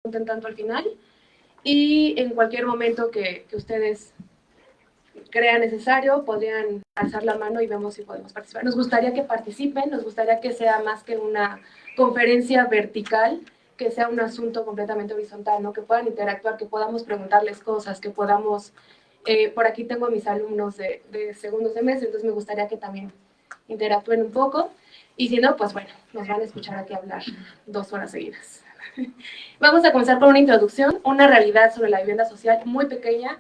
pregunten tanto al final, y en cualquier momento que ustedes crean necesario, podrían alzar la mano y vemos si podemos participar. Nos gustaría que participen, nos gustaría que sea más que una conferencia vertical, que sea un asunto completamente horizontal, ¿no? Que puedan interactuar, que podamos preguntarles cosas, que podamos... por aquí tengo a mis alumnos de segundo semestre, entonces me gustaría que también interactúen un poco, y si no, pues bueno, nos van a escuchar aquí hablar 2 horas seguidas. Vamos a comenzar con una introducción, una realidad sobre la vivienda social muy pequeña,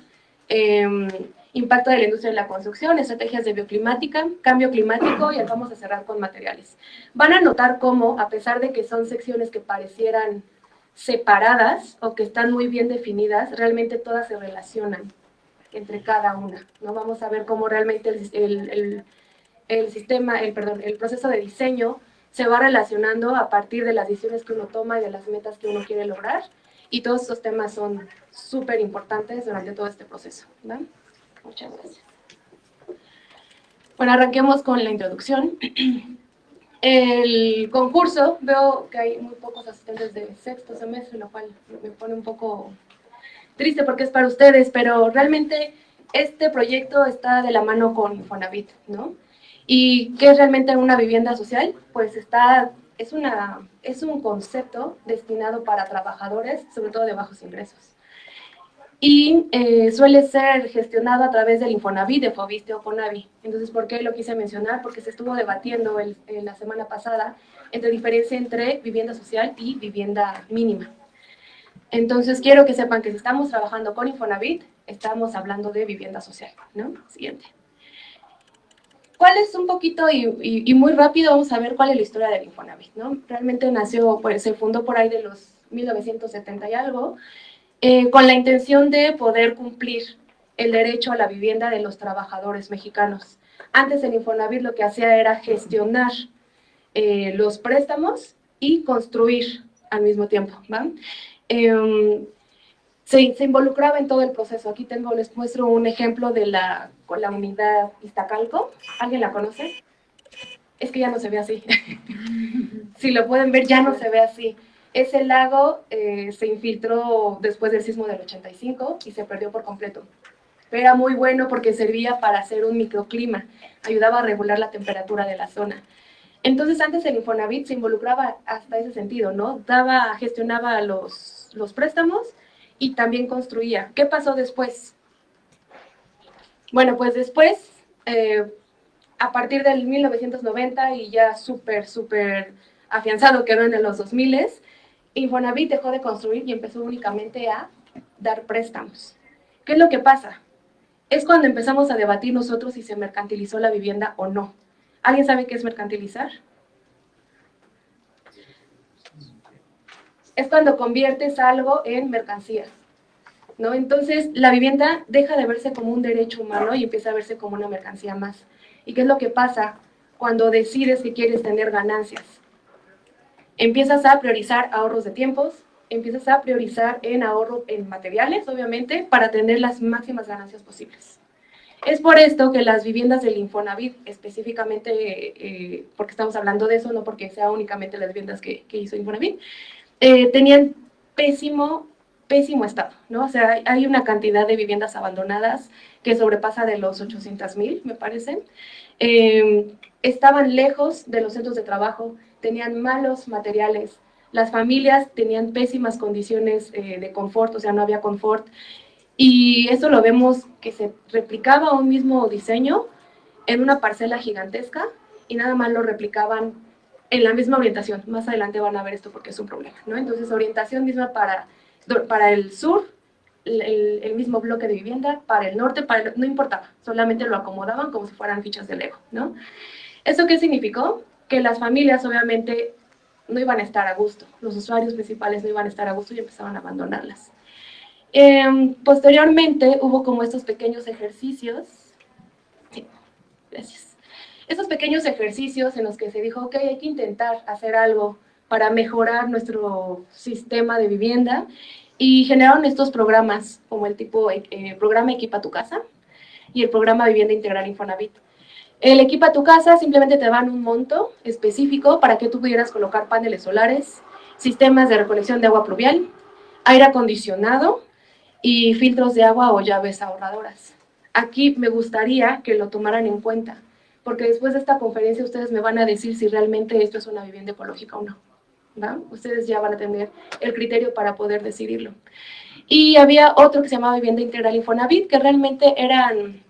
impacto de la industria de la construcción, estrategias de bioclimática, cambio climático, y vamos a cerrar con materiales. Van a notar cómo, a pesar de que son secciones que parecieran separadas o que están muy bien definidas, realmente todas se relacionan entre cada una, ¿no? Vamos a ver cómo realmente el proceso de diseño se va relacionando a partir de las decisiones que uno toma y de las metas que uno quiere lograr, y todos estos temas son súper importantes durante todo este proceso, ¿no? Muchas gracias. Bueno, arranquemos con la introducción. El concurso, veo que hay muy pocos asistentes de sexto semestre, lo cual me pone un poco triste porque es para ustedes, pero realmente este proyecto está de la mano con Infonavit, ¿no? ¿Y qué es realmente una vivienda social? Pues es un concepto destinado para trabajadores, sobre todo de bajos ingresos. Y suele ser gestionado a través del Infonavit, de Fobiste o Fonavi. Entonces, ¿por qué lo quise mencionar? Porque se estuvo debatiendo la semana pasada entre diferencia entre vivienda social y vivienda mínima. Entonces, quiero que sepan que si estamos trabajando con Infonavit, estamos hablando de vivienda social, ¿no? Siguiente. ¿Cuál es un poquito y muy rápido? Vamos a ver cuál es la historia del Infonavit, ¿no? Realmente nació, pues se fundó por ahí de los 1970 y algo, con la intención de poder cumplir el derecho a la vivienda de los trabajadores mexicanos. Antes el Infonavit lo que hacía era gestionar los préstamos y construir al mismo tiempo, ¿va? Se involucraba en todo el proceso. Aquí les muestro un ejemplo de la unidad Iztacalco. ¿Alguien la conoce? Es que ya no se ve así. Si lo pueden ver, ya no se ve así. Ese lago se infiltró después del sismo del 85 y se perdió por completo. Pero era muy bueno porque servía para hacer un microclima, ayudaba a regular la temperatura de la zona. Entonces antes el Infonavit se involucraba hasta ese sentido, ¿no? Gestionaba los préstamos y también construía. ¿Qué pasó después? Bueno, pues después, a partir del 1990 y ya súper afianzado quedó en los 2000, Infonavit dejó de construir y empezó únicamente a dar préstamos. ¿Qué es lo que pasa? Es cuando empezamos a debatir nosotros si se mercantilizó la vivienda o no. ¿Alguien sabe qué es mercantilizar? Es cuando conviertes algo en mercancía, ¿no? Entonces, la vivienda deja de verse como un derecho humano y empieza a verse como una mercancía más. ¿Y qué es lo que pasa cuando decides que quieres tener ganancias? Empiezas a priorizar ahorros de tiempos, empiezas a priorizar en ahorro en materiales, obviamente, para tener las máximas ganancias posibles. Es por esto que las viviendas del Infonavit, específicamente, porque estamos hablando de eso, no porque sea únicamente las viviendas que hizo Infonavit, tenían pésimo estado, ¿no? O sea, hay una cantidad de viviendas abandonadas que sobrepasa de los 800,000, me parece. Estaban lejos de los centros de trabajo, tenían malos materiales, las familias tenían pésimas condiciones de confort, o sea, no había confort, y eso lo vemos que se replicaba un mismo diseño en una parcela gigantesca y nada más lo replicaban en la misma orientación. Más adelante van a ver esto porque es un problema, ¿no? Entonces, orientación misma para el sur, el mismo bloque de vivienda, para el norte, no importaba, solamente lo acomodaban como si fueran fichas de Lego, ¿no? ¿Eso qué significó? Que las familias obviamente no iban a estar a gusto, los usuarios principales no iban a estar a gusto y empezaban a abandonarlas. Posteriormente hubo como estos pequeños ejercicios, sí, gracias, estos pequeños ejercicios en los que se dijo, ok, hay que intentar hacer algo para mejorar nuestro sistema de vivienda, y generaron estos programas como el tipo programa Equipa tu Casa y el programa Vivienda Integral Infonavit. El Equipa tu Casa simplemente te dan un monto específico para que tú pudieras colocar paneles solares, sistemas de recolección de agua pluvial, aire acondicionado y filtros de agua o llaves ahorradoras. Aquí me gustaría que lo tomaran en cuenta, porque después de esta conferencia ustedes me van a decir si realmente esto es una vivienda ecológica o no, ¿va? Ustedes ya van a tener el criterio para poder decidirlo. Y había otro que se llamaba Vivienda Integral Infonavit, que realmente eran,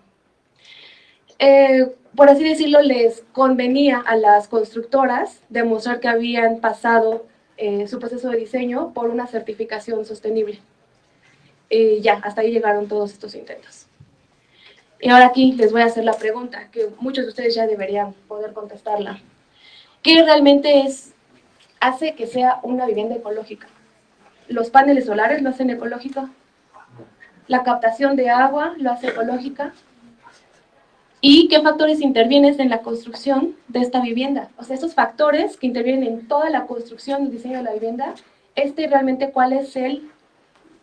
por así decirlo, les convenía a las constructoras demostrar que habían pasado su proceso de diseño por una certificación sostenible. Ya, hasta ahí llegaron todos estos intentos. Y ahora aquí les voy a hacer la pregunta, que muchos de ustedes ya deberían poder contestarla. ¿Qué realmente hace que sea una vivienda ecológica? ¿Los paneles solares lo hacen ecológico? ¿La captación de agua lo hace ecológica? ¿Y qué factores intervienen en la construcción de esta vivienda? O sea, esos factores que intervienen en toda la construcción y diseño de la vivienda, realmente cuál es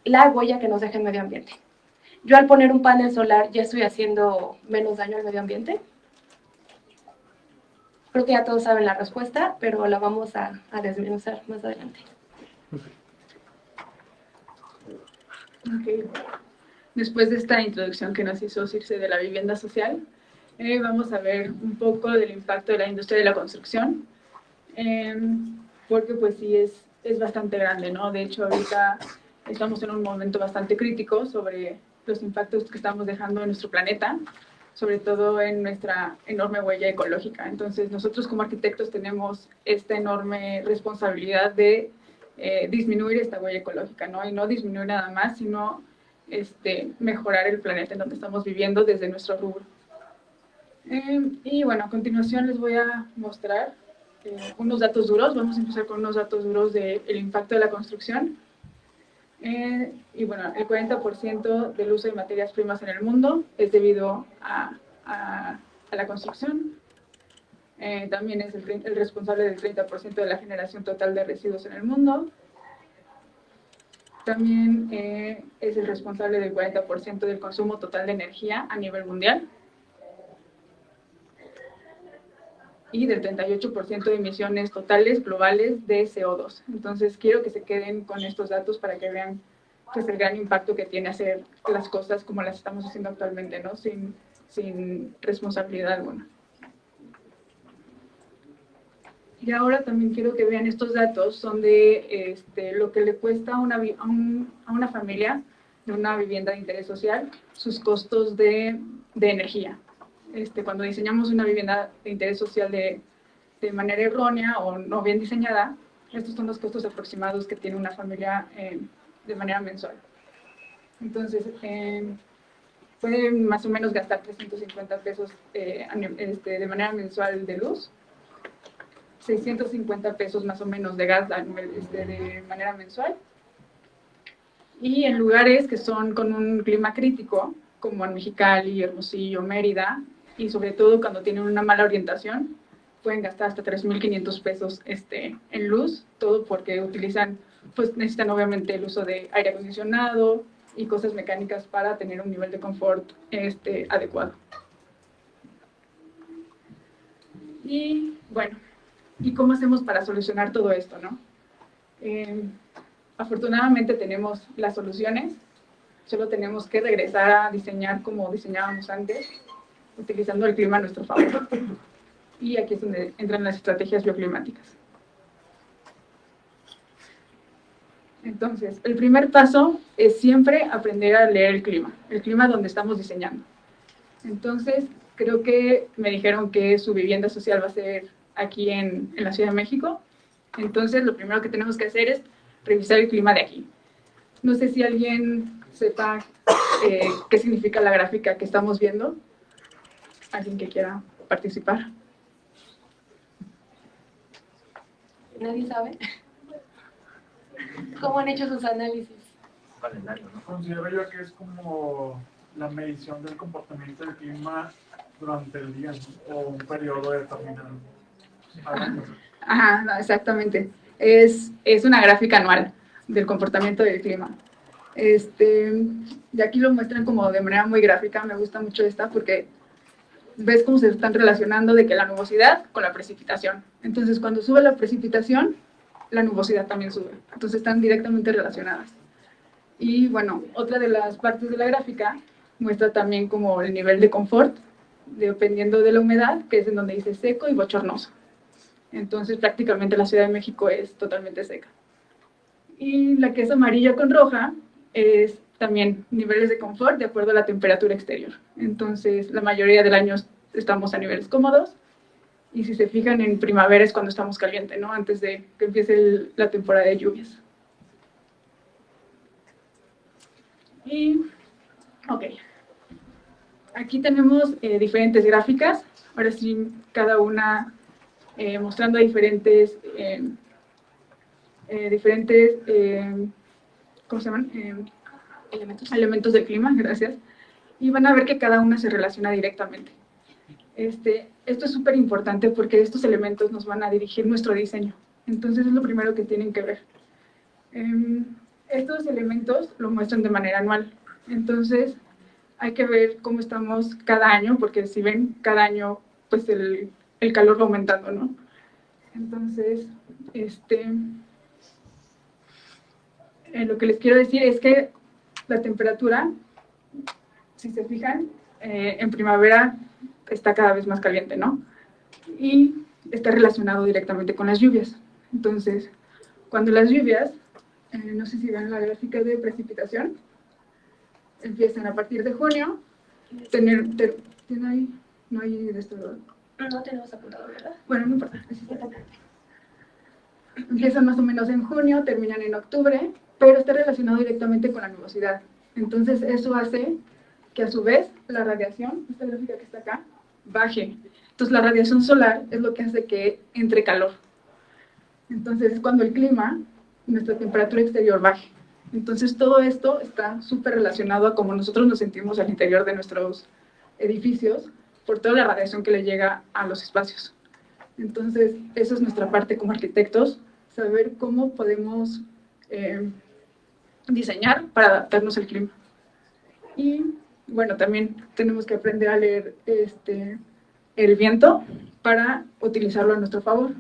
la huella que nos deja el medio ambiente. Yo al poner un panel solar ya estoy haciendo menos daño al medio ambiente. Creo que ya todos saben la respuesta, pero la vamos a desmenuzar más adelante. Okay. Después de esta introducción que nos hizo Circe de la vivienda social, vamos a ver un poco del impacto de la industria de la construcción, porque pues sí es bastante grande, ¿no? De hecho, ahorita estamos en un momento bastante crítico sobre los impactos que estamos dejando en nuestro planeta, sobre todo en nuestra enorme huella ecológica. Entonces, nosotros como arquitectos tenemos esta enorme responsabilidad de disminuir esta huella ecológica, ¿no? Y no disminuir nada más, sino mejorar el planeta en donde estamos viviendo desde nuestro rubro. Y bueno, a continuación les voy a mostrar unos datos duros. Vamos a empezar con unos datos duros del impacto de la construcción. Y bueno, el 40% del uso de materias primas en el mundo es debido a la construcción. También es el responsable del 30% de la generación total de residuos en el mundo. También es el responsable del 40% del consumo total de energía a nivel mundial. Y del 38% de emisiones totales globales de CO2. Entonces, quiero que se queden con estos datos para que vean pues, el gran impacto que tiene hacer las cosas como las estamos haciendo actualmente, ¿no? Sin responsabilidad alguna. Y ahora también quiero que vean estos datos, son de lo que le cuesta a una familia de una vivienda de interés social, sus costos de energía. Cuando diseñamos una vivienda de interés social de manera errónea o no bien diseñada, estos son los costos aproximados que tiene una familia de manera mensual. Entonces, pueden más o menos gastar 350 pesos de manera mensual de luz, 650 pesos más o menos de gas de manera mensual, y en lugares que son con un clima crítico, como en Mexicali, Hermosillo, Mérida, y sobre todo cuando tienen una mala orientación, pueden gastar hasta 3,500 pesos en luz, todo porque necesitan obviamente el uso de aire acondicionado y cosas mecánicas para tener un nivel de confort adecuado. Y bueno, ¿y cómo hacemos para solucionar todo esto, no? Afortunadamente tenemos las soluciones, solo tenemos que regresar a diseñar como diseñábamos antes, utilizando el clima a nuestro favor. Y aquí es donde entran las estrategias bioclimáticas. Entonces, el primer paso es siempre aprender a leer el clima donde estamos diseñando. Entonces, creo que me dijeron que su vivienda social va a ser aquí en la Ciudad de México. Entonces, lo primero que tenemos que hacer es revisar el clima de aquí. No sé si alguien sepa qué significa la gráfica que estamos viendo. ¿Alguien que quiera participar? ¿Nadie sabe? ¿Cómo han hecho sus análisis? Calendario, ¿no? Considero yo que es como la medición del comportamiento del clima durante el día, ¿no? O un periodo determinado. Ajá, no, exactamente. Es una gráfica anual del comportamiento del clima. Y aquí lo muestran como de manera muy gráfica. Me gusta mucho esta porque ves cómo se están relacionando de que la nubosidad con la precipitación. Entonces, cuando sube la precipitación, la nubosidad también sube. Entonces, están directamente relacionadas. Y bueno, otra de las partes de la gráfica muestra también como el nivel de confort, dependiendo de la humedad, que es en donde dice seco y bochornoso. Entonces prácticamente la Ciudad de México es totalmente seca. Y la que es amarilla con roja es también niveles de confort de acuerdo a la temperatura exterior. Entonces la mayoría del año estamos a niveles cómodos, y si se fijan en primavera es cuando estamos caliente, ¿no? Antes de que empiece la temporada de lluvias. Y, ok, aquí tenemos diferentes gráficas, ahora sí cada una mostrando diferentes, ¿cómo se llaman? Elementos del clima, gracias. Y van a ver que cada una se relaciona directamente. Esto es súper importante porque estos elementos nos van a dirigir nuestro diseño. Entonces es lo primero que tienen que ver. Estos elementos lo muestran de manera anual. Entonces hay que ver cómo estamos cada año, porque si ven, cada año pues el calor va aumentando, ¿no? Entonces, lo que les quiero decir es que la temperatura, si se fijan, en primavera está cada vez más caliente, ¿no? Y está relacionado directamente con las lluvias. Entonces, cuando las lluvias, no sé si ven la gráfica de precipitación, empiezan a partir de junio, ¿tiene ahí? No hay de esto, ¿verdad? No tenemos apuntado, ¿verdad? Bueno, no importa. Empiezan más o menos en junio, terminan en octubre, pero está relacionado directamente con la nubosidad. Entonces, eso hace que a su vez la radiación, esta gráfica que está acá, baje. Entonces, la radiación solar es lo que hace que entre calor. Entonces, es cuando el clima, nuestra temperatura exterior baje. Entonces, todo esto está súper relacionado a cómo nosotros nos sentimos al interior de nuestros edificios por toda la radiación que le llega a los espacios. Entonces, eso es nuestra parte como arquitectos, saber cómo podemos diseñar para adaptarnos al clima. Y, bueno, también tenemos que aprender a leer el viento para utilizarlo a nuestro favor.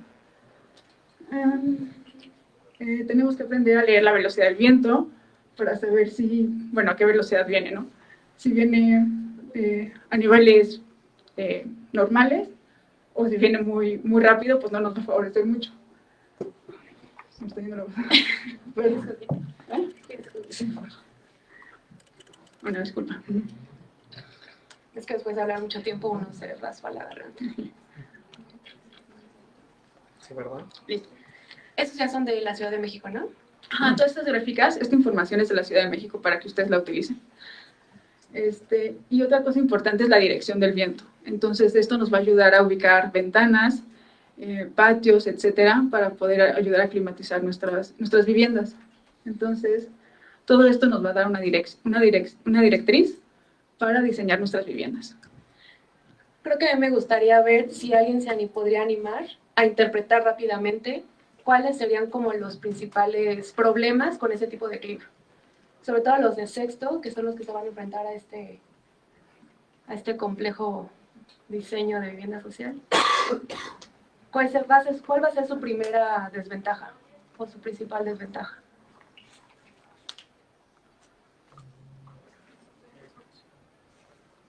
Tenemos que aprender a leer la velocidad del viento para saber si, bueno, a qué velocidad viene, ¿no? Si viene a niveles normales o si viene muy, muy rápido, pues no nos va a favorecer mucho. Me está yendo la voz. Bueno, disculpa. Es que después de hablar mucho tiempo uno se raspa la garganta. Sí, ¿verdad? Listo. Esos ya son de la Ciudad de México, ¿no? Ajá, todas estas gráficas, esta información es de la Ciudad de México para que ustedes la utilicen. Y otra cosa importante es la dirección del viento. Entonces, esto nos va a ayudar a ubicar ventanas, patios, etcétera, para poder ayudar a climatizar nuestras viviendas. Entonces, todo esto nos va a dar una directriz para diseñar nuestras viviendas. Creo que a mí me gustaría ver si alguien podría animar a interpretar rápidamente cuáles serían como los principales problemas con ese tipo de clima. Sobre todo los de sexto, que son los que se van a enfrentar a este complejo diseño de vivienda social. ¿Cuál va a ser su primera desventaja o su principal desventaja?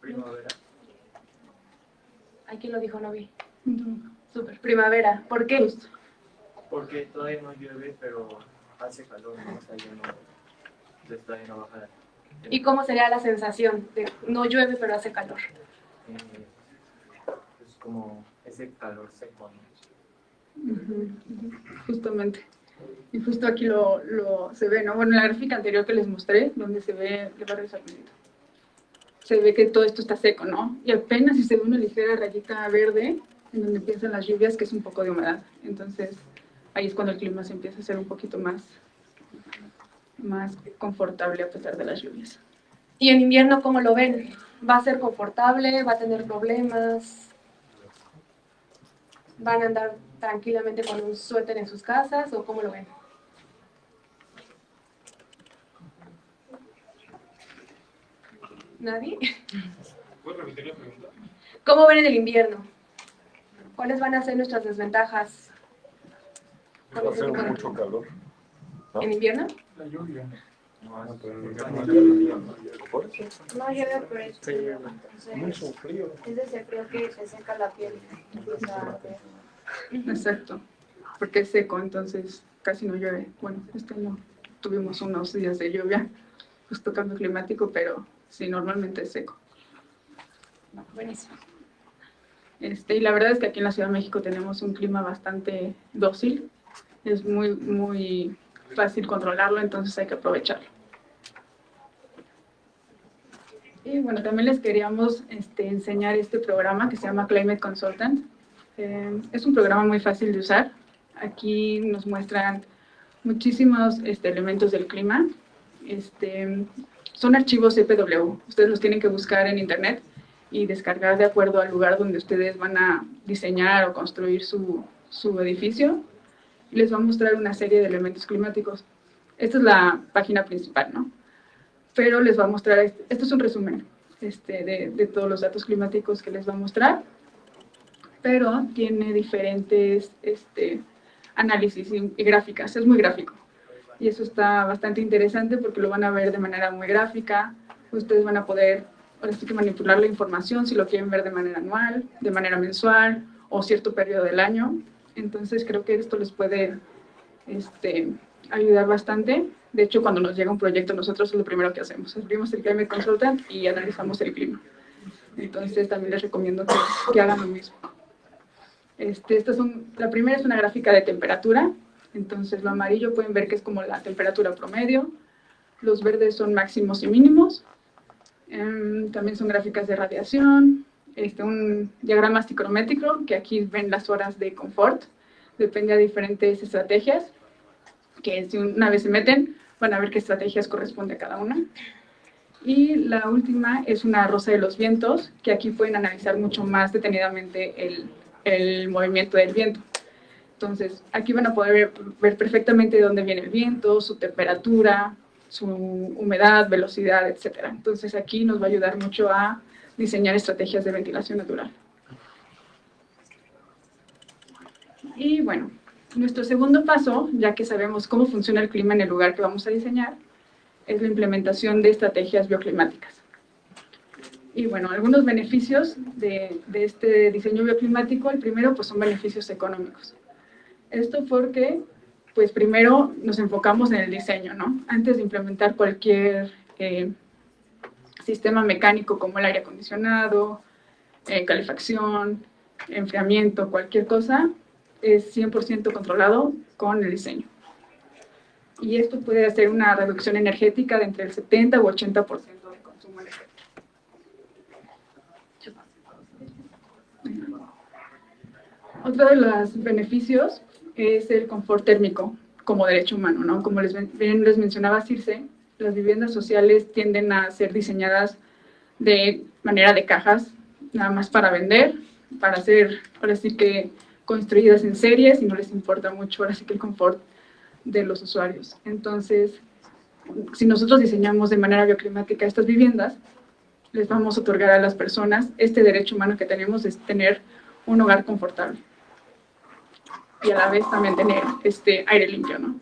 Primavera. ¿A quién lo dijo? No vi. Súper. Primavera. ¿Por qué? Porque todavía no llueve, pero hace calor, ¿no? O sea, todavía no baja la ¿Y cómo sería la sensación de no llueve pero hace calor? Es como ese calor seco, ¿no? Justamente. Y justo aquí se ve, ¿no? Bueno, en la gráfica anterior que les mostré, donde se ve, le va a regresar un poquito. Se ve que todo esto está seco, ¿no? Y apenas si se ve una ligera rayita verde, en donde empiezan las lluvias, que es un poco de humedad. Entonces, ahí es cuando el clima se empieza a hacer un poquito más confortable a pesar de las lluvias. ¿Y en invierno cómo lo ven? ¿Va a ser confortable? ¿Va a tener problemas? ¿Van a andar tranquilamente con un suéter en sus casas o cómo lo ven? ¿Nadie? ¿Puedes repetir la pregunta? ¿Cómo ven en el invierno? ¿Cuáles van a ser nuestras desventajas? Va a ser mucho calor. ¿No? ¿En invierno? La lluvia. No llueve, pero es frío. Entonces, es de ese frío que te seca la piel. O sea, Exacto, porque es seco, entonces casi no llueve. Bueno, este año tuvimos unos días de lluvia, justo cambio climático, pero sí, normalmente es seco. Buenísimo. Y la verdad es que aquí en la Ciudad de México tenemos un clima bastante dócil, es muy fácil controlarlo, entonces hay que aprovecharlo. Y bueno, también les queríamos enseñar este programa que se llama Climate Consultant. Es un programa muy fácil de usar. Aquí nos muestran muchísimos elementos del clima. Son archivos CPW. Ustedes los tienen que buscar en internet y descargar de acuerdo al lugar donde ustedes van a diseñar o construir su edificio. Y les va a mostrar una serie de elementos climáticos. Esta es la página principal, ¿no? Pero les va a mostrar, esto es un resumen de todos los datos climáticos que les va a mostrar, pero tiene diferentes análisis y gráficas, es muy gráfico. Y eso está bastante interesante porque lo van a ver de manera muy gráfica. Ustedes van a poder ahora sí que manipular la información si lo quieren ver de manera anual, de manera mensual o cierto periodo del año. Entonces creo que esto les puede ayudar bastante. De hecho, cuando nos llega un proyecto, nosotros es lo primero que hacemos. Abrimos el Climate Consultant y analizamos el clima. Entonces también les recomiendo que hagan lo mismo. La primera es una gráfica de temperatura. Entonces lo amarillo pueden ver que es como la temperatura promedio. Los verdes son máximos y mínimos. También son gráficas de radiación. Un diagrama psicométrico, que aquí ven las horas de confort. Depende de diferentes estrategias, que si una vez se meten, van a ver qué estrategias corresponde a cada una. Y la última es una rosa de los vientos, que aquí pueden analizar mucho más detenidamente el movimiento del viento. Entonces, aquí van a poder ver perfectamente de dónde viene el viento, su temperatura, su humedad, velocidad, etc. Entonces, aquí nos va a ayudar mucho a diseñar estrategias de ventilación natural. Y bueno, nuestro segundo paso, ya que sabemos cómo funciona el clima en el lugar que vamos a diseñar, es la implementación de estrategias bioclimáticas. Y bueno, algunos beneficios de este diseño bioclimático, el primero pues son beneficios económicos. Esto porque, pues primero nos enfocamos en el diseño, ¿no? Antes de implementar cualquier sistema mecánico como el aire acondicionado, calefacción, enfriamiento, cualquier cosa, es 100% controlado con el diseño. Y esto puede hacer una reducción energética de entre el 70 u 80% de consumo energético. Otro de los beneficios es el confort térmico como derecho humano, ¿no? Como les mencionaba Circe, las viviendas sociales tienden a ser diseñadas de manera de cajas, nada más para vender, para ser, ahora sí que, construidas en series y no les importa mucho, ahora sí que el confort de los usuarios. Entonces, si nosotros diseñamos de manera bioclimática estas viviendas, les vamos a otorgar a las personas este derecho humano que tenemos de tener un hogar confortable. Y a la vez también tener aire limpio, ¿no?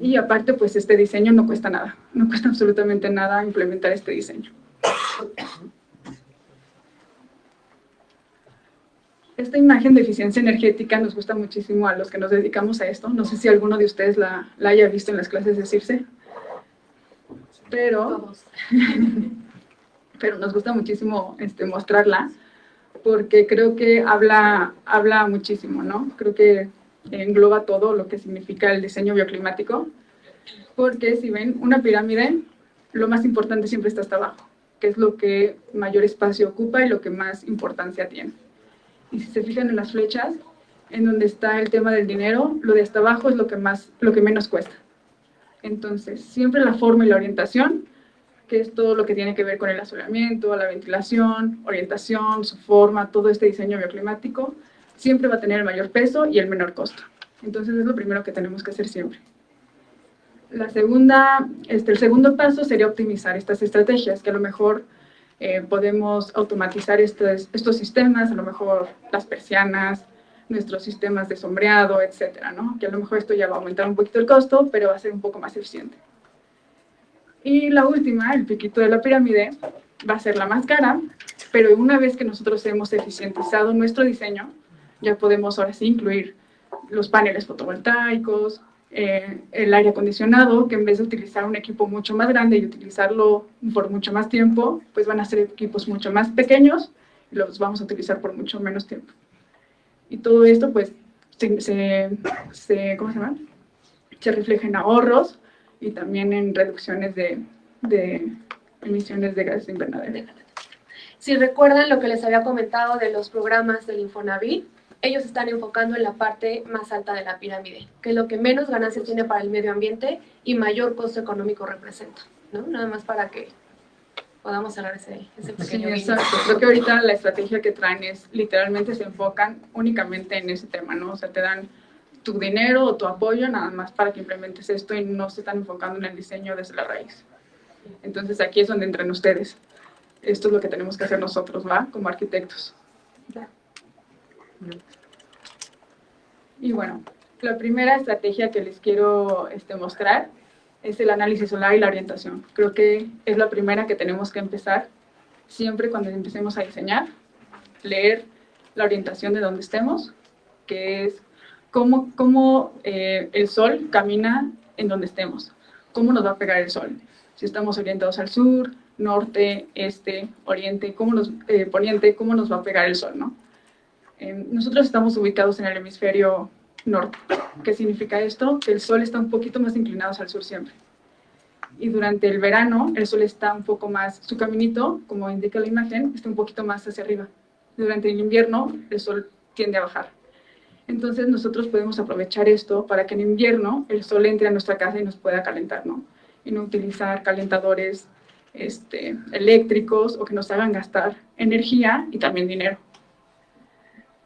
Y aparte, pues este diseño no cuesta nada, no cuesta absolutamente nada implementar este diseño. Esta imagen de eficiencia energética nos gusta muchísimo a los que nos dedicamos a esto. No sé si alguno de ustedes la haya visto en las clases de Circe, pero nos gusta muchísimo mostrarla, porque creo que habla muchísimo, ¿no? Creo que engloba todo lo que significa el diseño bioclimático, porque si ven una pirámide, lo más importante siempre está hasta abajo, que es lo que mayor espacio ocupa y lo que más importancia tiene. Y si se fijan en las flechas, en donde está el tema del dinero, lo de hasta abajo es lo que menos cuesta. Entonces, siempre la forma y la orientación, que es todo lo que tiene que ver con el asolamiento, la ventilación, orientación, su forma, todo este diseño bioclimático, siempre va a tener el mayor peso y el menor costo. Entonces, es lo primero que tenemos que hacer siempre. El segundo paso sería optimizar estas estrategias, que a lo mejor podemos automatizar estos sistemas, a lo mejor las persianas, nuestros sistemas de sombreado, etcétera, ¿no? Que a lo mejor esto ya va a aumentar un poquito el costo, pero va a ser un poco más eficiente. Y la última, el piquito de la pirámide, va a ser la más cara, pero una vez que nosotros hemos eficientizado nuestro diseño, ya podemos ahora sí incluir los paneles fotovoltaicos, el aire acondicionado, que en vez de utilizar un equipo mucho más grande y utilizarlo por mucho más tiempo, pues van a ser equipos mucho más pequeños y los vamos a utilizar por mucho menos tiempo. Y todo esto, pues, ¿cómo se llama? Se refleja en ahorros y también en reducciones de emisiones de gases de invernadero. Si recuerdan lo que les había comentado de los programas del Infonavit, ellos están enfocando en la parte más alta de la pirámide, que es lo que menos ganancias tiene para el medio ambiente y mayor costo económico representa, ¿no? Nada más para que podamos cerrar ese pequeño Sí, guiño. exacto. Creo que ahorita la estrategia que traen es, literalmente se enfocan únicamente en ese tema, ¿no? O sea, te dan tu dinero o tu apoyo nada más para que implementes esto y no se están enfocando en el diseño desde la raíz. Entonces aquí es donde entran ustedes. Esto es lo que tenemos que hacer nosotros, ¿va? Como arquitectos. Y bueno, la primera estrategia que les quiero mostrar es el análisis solar y la orientación. Creo que es la primera que tenemos que empezar siempre cuando empecemos a diseñar, leer la orientación de donde estemos, que es cómo el sol camina en donde estemos, cómo nos va a pegar el sol. Si estamos orientados al sur, norte, este, oriente, poniente, cómo nos va a pegar el sol, ¿no? Nosotros estamos ubicados en el hemisferio norte. ¿Qué significa esto? Que el sol está un poquito más inclinado hacia el sur siempre. Y durante el verano, el sol está un poco más, su caminito, como indica la imagen, está un poquito más hacia arriba. Durante el invierno, el sol tiende a bajar. Entonces, nosotros podemos aprovechar esto para que en invierno el sol entre a nuestra casa y nos pueda calentar, ¿no? Y no utilizar calentadores eléctricos o que nos hagan gastar energía y también dinero.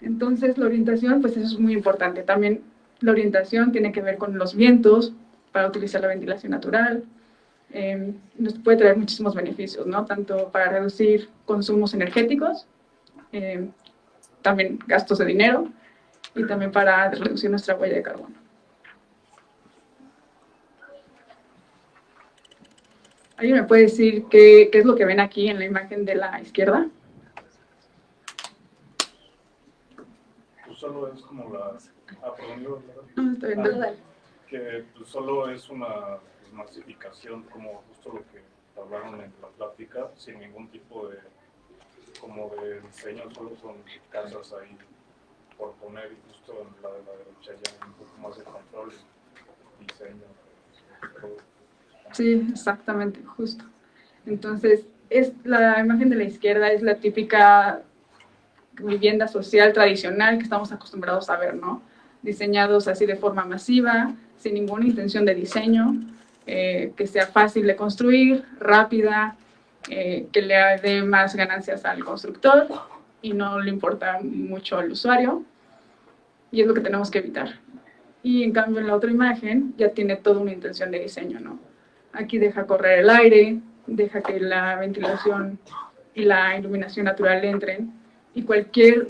Entonces, la orientación, pues eso es muy importante. También la orientación tiene que ver con los vientos, para utilizar la ventilación natural. Nos puede traer muchísimos beneficios, ¿no? Tanto para reducir consumos energéticos, también gastos de dinero, y también para reducir nuestra huella de carbono. ¿Alguien me puede decir qué es lo que ven aquí en la imagen de la izquierda? Solo es como la... perdón, No, está bien, dale. que solo es una masificación, como justo lo que hablaron en la plática, sin ningún tipo de diseño, solo son casas ahí por poner, y justo en la de la derecha ya un poco más de control y diseño. Sí, exactamente, justo. Entonces, la imagen de la izquierda es la típica vivienda social tradicional que estamos acostumbrados a ver, ¿no? Diseñados así de forma masiva, sin ninguna intención de diseño, que sea fácil de construir, rápida, que le dé más ganancias al constructor y no le importa mucho al usuario, y es lo que tenemos que evitar. Y en cambio en la otra imagen ya tiene toda una intención de diseño, ¿no? Aquí deja correr el aire, deja que la ventilación y la iluminación natural entren, y cualquier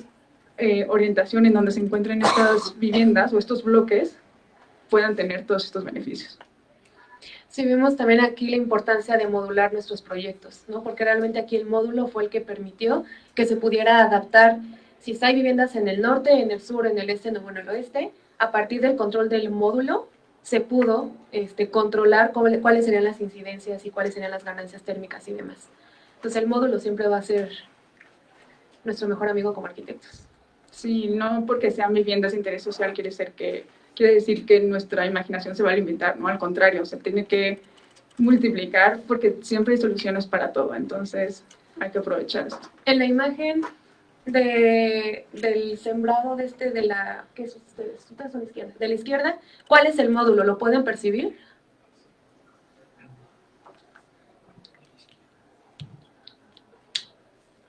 orientación en donde se encuentren estas viviendas o estos bloques puedan tener todos estos beneficios. Sí, vemos también aquí la importancia de modular nuestros proyectos, ¿no? Porque realmente aquí el módulo fue el que permitió que se pudiera adaptar, si hay viviendas en el norte, en el sur, en el este, no, bueno, en el oeste, a partir del control del módulo se pudo controlar cuáles serían las incidencias y cuáles serían las ganancias térmicas y demás. Entonces el módulo siempre va a ser nuestro mejor amigo como arquitectos. Sí, no porque sean viviendas de interés social quiere decir que nuestra imaginación se va a limitar, ¿no? Al contrario, se tiene que multiplicar porque siempre hay soluciones para todo, entonces hay que aprovechar esto. En la imagen del sembrado de la, ¿qué es ustedes? Ustedes son izquierda. De la izquierda, ¿cuál es el módulo? ¿Lo pueden percibir?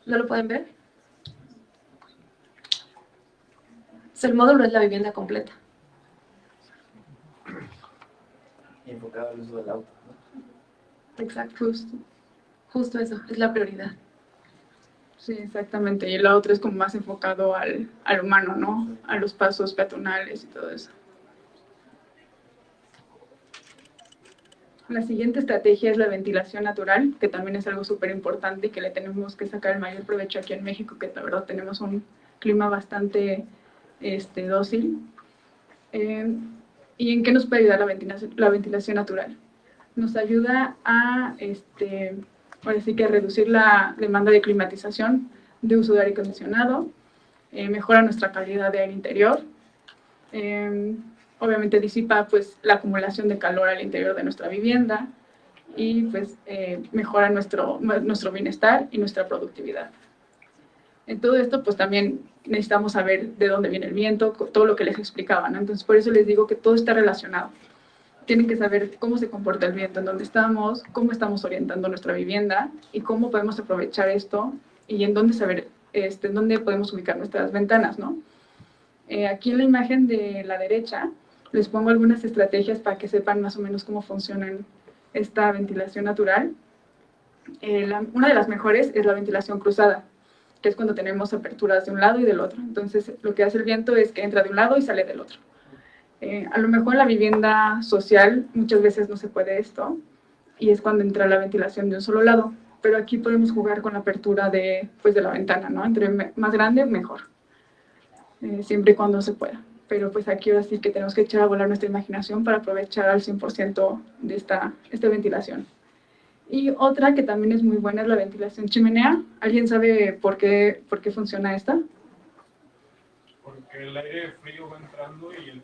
¿No lo pueden ver? El módulo es la vivienda completa. Y enfocado al uso del auto, ¿no? Exacto. Justo eso, es la prioridad. Sí, exactamente. Y la otra es como más enfocado al humano, ¿no? A los pasos peatonales y todo eso. La siguiente estrategia es la ventilación natural, que también es algo súper importante y que le tenemos que sacar el mayor provecho aquí en México, que la verdad tenemos un clima bastante dócil. ¿Y en qué nos puede ayudar la ventilación natural? Nos ayuda a, ahora sí que a reducir la demanda de climatización, de uso de aire acondicionado, mejora nuestra calidad de aire interior, obviamente disipa pues la acumulación de calor al interior de nuestra vivienda y pues mejora nuestro bienestar y nuestra productividad. En todo esto pues también necesitamos saber de dónde viene el viento, todo lo que les explicaba, ¿no? Entonces por eso les digo que todo está relacionado. Tienen que saber cómo se comporta el viento, en dónde estamos, cómo estamos orientando nuestra vivienda y cómo podemos aprovechar esto y en dónde saber, en dónde podemos ubicar nuestras ventanas, ¿no? Aquí en la imagen de la derecha les pongo algunas estrategias para que sepan más o menos cómo funciona esta ventilación natural. Una de las mejores es la ventilación cruzada, que es cuando tenemos aperturas de un lado y del otro. Entonces, lo que hace el viento es que entra de un lado y sale del otro. A lo mejor en la vivienda social muchas veces no se puede esto, y es cuando entra la ventilación de un solo lado. Pero aquí podemos jugar con la apertura de la ventana, ¿no? Entre más grande, mejor. Siempre y cuando se pueda. Pero pues aquí ahora sí que tenemos que echar a volar nuestra imaginación para aprovechar al 100% de esta ventilación. Y otra que también es muy buena es la ventilación chimenea. ¿Alguien sabe por qué funciona esta? Porque el aire frío va entrando y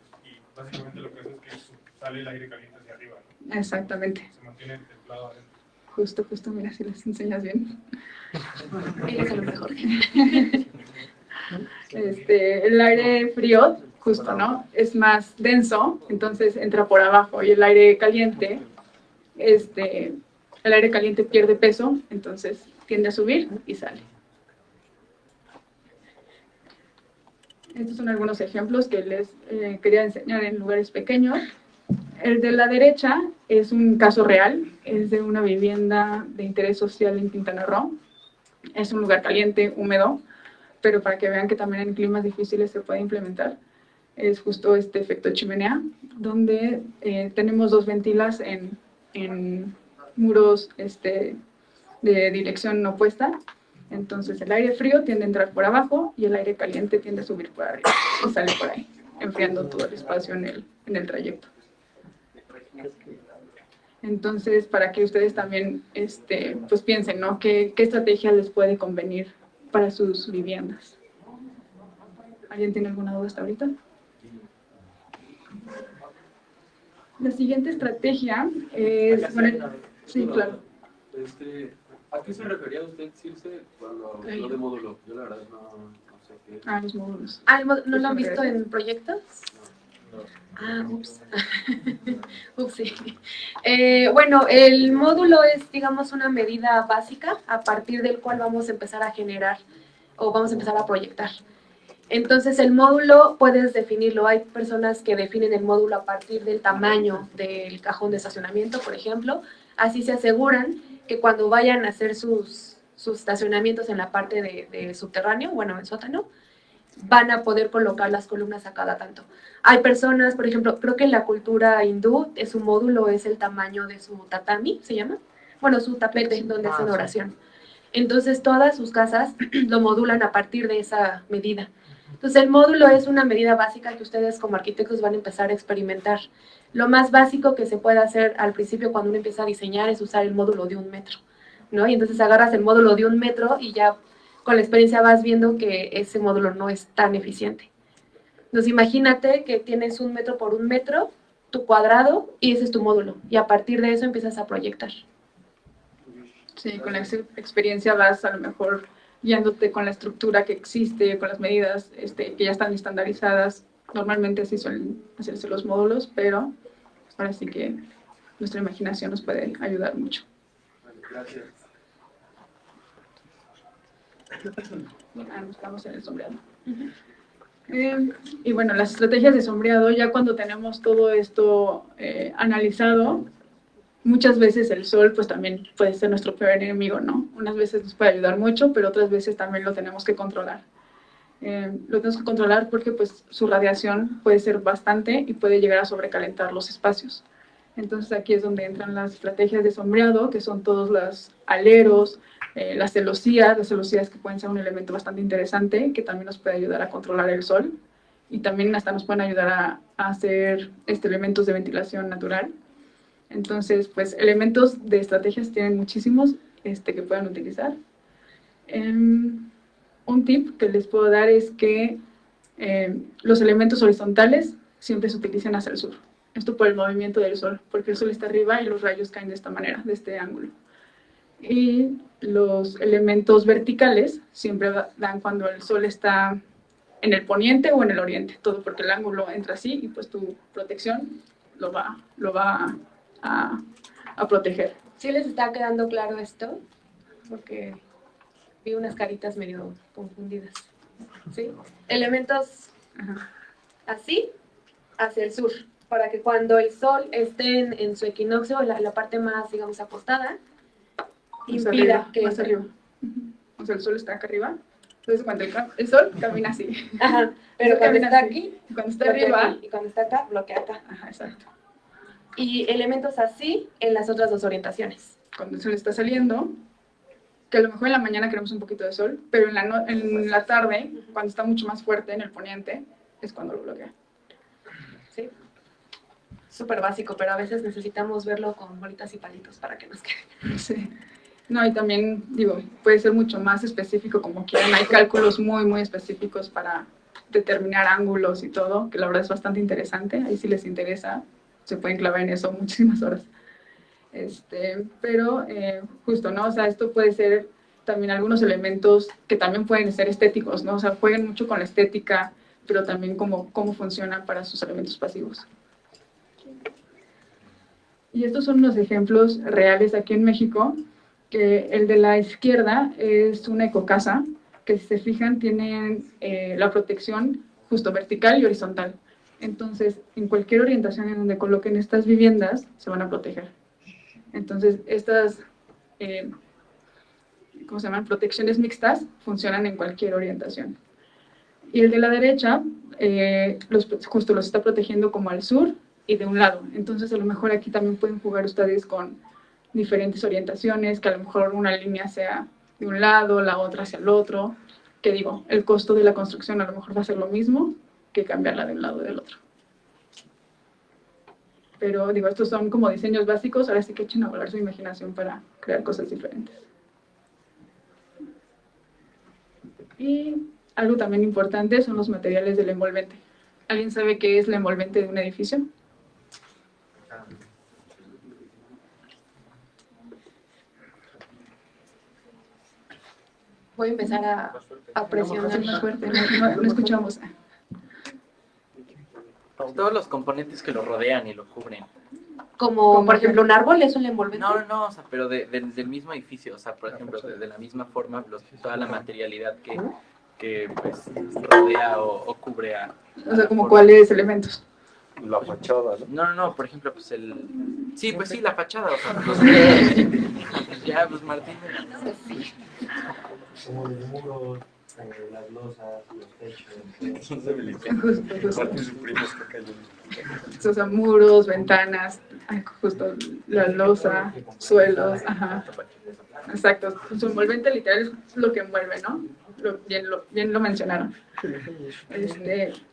básicamente lo que hace es que sale el aire caliente hacia arriba, ¿no? Exactamente. Se mantiene templado adentro. Justo, mira, si les enseñas bien. Eres a lo mejor. El aire frío, justo, ¿no? Es más denso, entonces entra por abajo, y el aire caliente, el aire caliente pierde peso, entonces tiende a subir y sale. Estos son algunos ejemplos que les quería enseñar en lugares pequeños. El de la derecha es un caso real, es de una vivienda de interés social en Quintana Roo. Es un lugar caliente, húmedo, pero para que vean que también en climas difíciles se puede implementar. Es justo este efecto chimenea, donde tenemos dos ventilas en muros de dirección opuesta. Entonces el aire frío tiende a entrar por abajo y el aire caliente tiende a subir por arriba y sale por ahí, enfriando todo el espacio en el trayecto. Entonces, para que ustedes también pues piensen, ¿no? ¿Qué estrategia les puede convenir para sus viviendas? ¿Alguien tiene alguna duda hasta ahorita? La siguiente estrategia es... Bueno, sí, claro. ¿A qué se refería usted, Circe, cuando habló de módulo? Yo la verdad no sé qué. Los módulos. ¿No lo han visto en proyectos? Ups. Ups, sí. Bueno, el módulo es, digamos, una medida básica a partir del cual vamos a empezar a generar o vamos a empezar a proyectar. Entonces, el módulo puedes definirlo. Hay personas que definen el módulo a partir del tamaño del cajón de estacionamiento, por ejemplo. Así se aseguran que cuando vayan a hacer sus estacionamientos en la parte de subterráneo, bueno, en sótano, van a poder colocar las columnas a cada tanto. Hay personas, por ejemplo, creo que en la cultura hindú, su módulo es el tamaño de su tatami, ¿se llama? Bueno, su tapete donde hacen oración. Entonces, todas sus casas lo modulan a partir de esa medida. Entonces, el módulo es una medida básica que ustedes como arquitectos van a empezar a experimentar. Lo más básico que se puede hacer al principio cuando uno empieza a diseñar es usar el módulo de 1 metro, ¿no? Y entonces agarras el módulo de 1 metro y ya con la experiencia vas viendo que ese módulo no es tan eficiente. Entonces, imagínate que tienes 1 metro por 1 metro, tu cuadrado, y ese es tu módulo. Y a partir de eso empiezas a proyectar. Sí, con la experiencia vas a lo mejor guiándote con la estructura que existe, con las medidas que ya están estandarizadas. Normalmente así suelen hacerse los módulos, pero ahora sí que nuestra imaginación nos puede ayudar mucho. Gracias. Estamos en el sombreado. Y bueno, las estrategias de sombreado, ya cuando tenemos todo esto analizado, muchas veces el sol pues también puede ser nuestro peor enemigo, ¿no? Unas veces nos puede ayudar mucho, pero otras veces también lo tenemos que controlar. Lo tenemos que controlar porque pues su radiación puede ser bastante y puede llegar a sobrecalentar los espacios. Entonces aquí es donde entran las estrategias de sombreado, que son todos los aleros, las celosías que pueden ser un elemento bastante interesante, que también nos puede ayudar a controlar el sol, y también hasta nos pueden ayudar a hacer elementos de ventilación natural. Entonces, pues elementos de estrategias tienen muchísimos que pueden utilizar. Un tip que les puedo dar es que los elementos horizontales siempre se utilizan hacia el sur. Esto por el movimiento del sol, porque el sol está arriba y los rayos caen de esta manera, de este ángulo. Y los elementos verticales siempre dan cuando el sol está en el poniente o en el oriente, todo porque el ángulo entra así y pues tu protección lo va a proteger. ¿Sí les está quedando claro esto? Porque vi unas caritas medio confundidas. ¿Sí? Elementos así hacia el sur, para que cuando el sol esté en su equinoccio, la parte más, digamos, acostada, impida que... Más arriba. O sea, el sol está acá arriba. Entonces, cuando el sol camina así. Ajá, pero cuando está así. aquí, Cuando está arriba. aquí, y cuando está acá, bloquea acá. Ajá, exacto. Y elementos así en las otras dos orientaciones. Cuando el sol está saliendo, que a lo mejor en la mañana queremos un poquito de sol, pero en la tarde, cuando está mucho más fuerte en el poniente, es cuando lo bloquea. ¿Sí? Súper básico, pero a veces necesitamos verlo con bolitas y palitos para que nos quede. Sí. No, y también, digo, puede ser mucho más específico como quieran. Hay cálculos muy, muy específicos para determinar ángulos y todo, que la verdad es bastante interesante. Ahí si les interesa, se pueden clavar en eso muchísimas horas. Pero justo, ¿no? O sea, esto puede ser también algunos elementos que también pueden ser estéticos, ¿no? O sea, jueguen mucho con la estética, pero también cómo funcionan para sus elementos pasivos. Y estos son unos ejemplos reales aquí en México, que el de la izquierda es una ecocasa, que si se fijan tienen la protección justo vertical y horizontal. Entonces, en cualquier orientación en donde coloquen estas viviendas, se van a proteger. Entonces, estas, ¿cómo se llaman? Protecciones mixtas funcionan en cualquier orientación. Y el de la derecha, justo los está protegiendo como al sur y de un lado. Entonces, a lo mejor aquí también pueden jugar ustedes con diferentes orientaciones, que a lo mejor una línea sea de un lado, la otra hacia el otro. Que digo, el costo de la construcción a lo mejor va a ser lo mismo que cambiarla de un lado o del otro. Pero digo, estos son como diseños básicos, ahora sí que echen a volar su imaginación para crear cosas diferentes. Y algo también importante son los materiales del envolvente. ¿Alguien sabe qué es el envolvente de un edificio? Voy a empezar a presionar. Más fuerte, no escuchamos. Todos los componentes que lo rodean y lo cubren. Como por ejemplo un árbol, ¿es un envolvente? No, o sea, pero del mismo edificio, o sea, por ejemplo, de la misma forma, toda la materialidad que pues, rodea o cubre a... O sea, como cuáles elementos. La fachada, ¿no? No, por ejemplo, pues Sí, pues sí, la fachada, o sea, Ya, pues Martín... Como los muros, las losas, los techos. Justo. O sea, muros, ventanas, justo la losa, suelos, ajá. Exacto, su envolvente literal es lo que envuelve, ¿no? Bien lo mencionaron.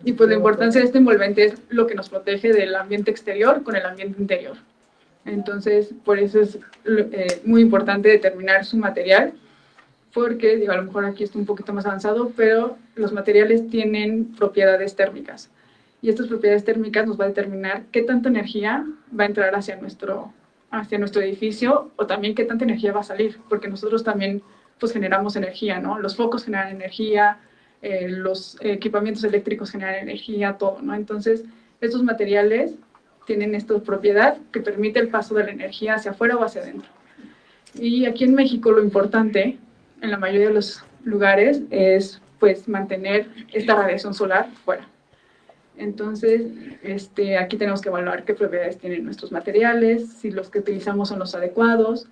Y pues la importancia de este envolvente es lo que nos protege del ambiente exterior con el ambiente interior. Entonces, por eso es muy importante determinar su material, porque, digo, a lo mejor aquí está un poquito más avanzado, pero los materiales tienen propiedades térmicas. Y estas propiedades térmicas nos va a determinar qué tanta energía va a entrar hacia nuestro edificio, o también qué tanta energía va a salir, porque nosotros también pues generamos energía, ¿no? Los focos generan energía, los equipamientos eléctricos generan energía, todo, ¿no? Entonces, estos materiales tienen esta propiedad que permite el paso de la energía hacia afuera o hacia adentro. Y aquí en México lo importante, en la mayoría de los lugares, es pues mantener esta radiación solar fuera. Entonces, aquí tenemos que evaluar qué propiedades tienen nuestros materiales, si los que utilizamos son los adecuados.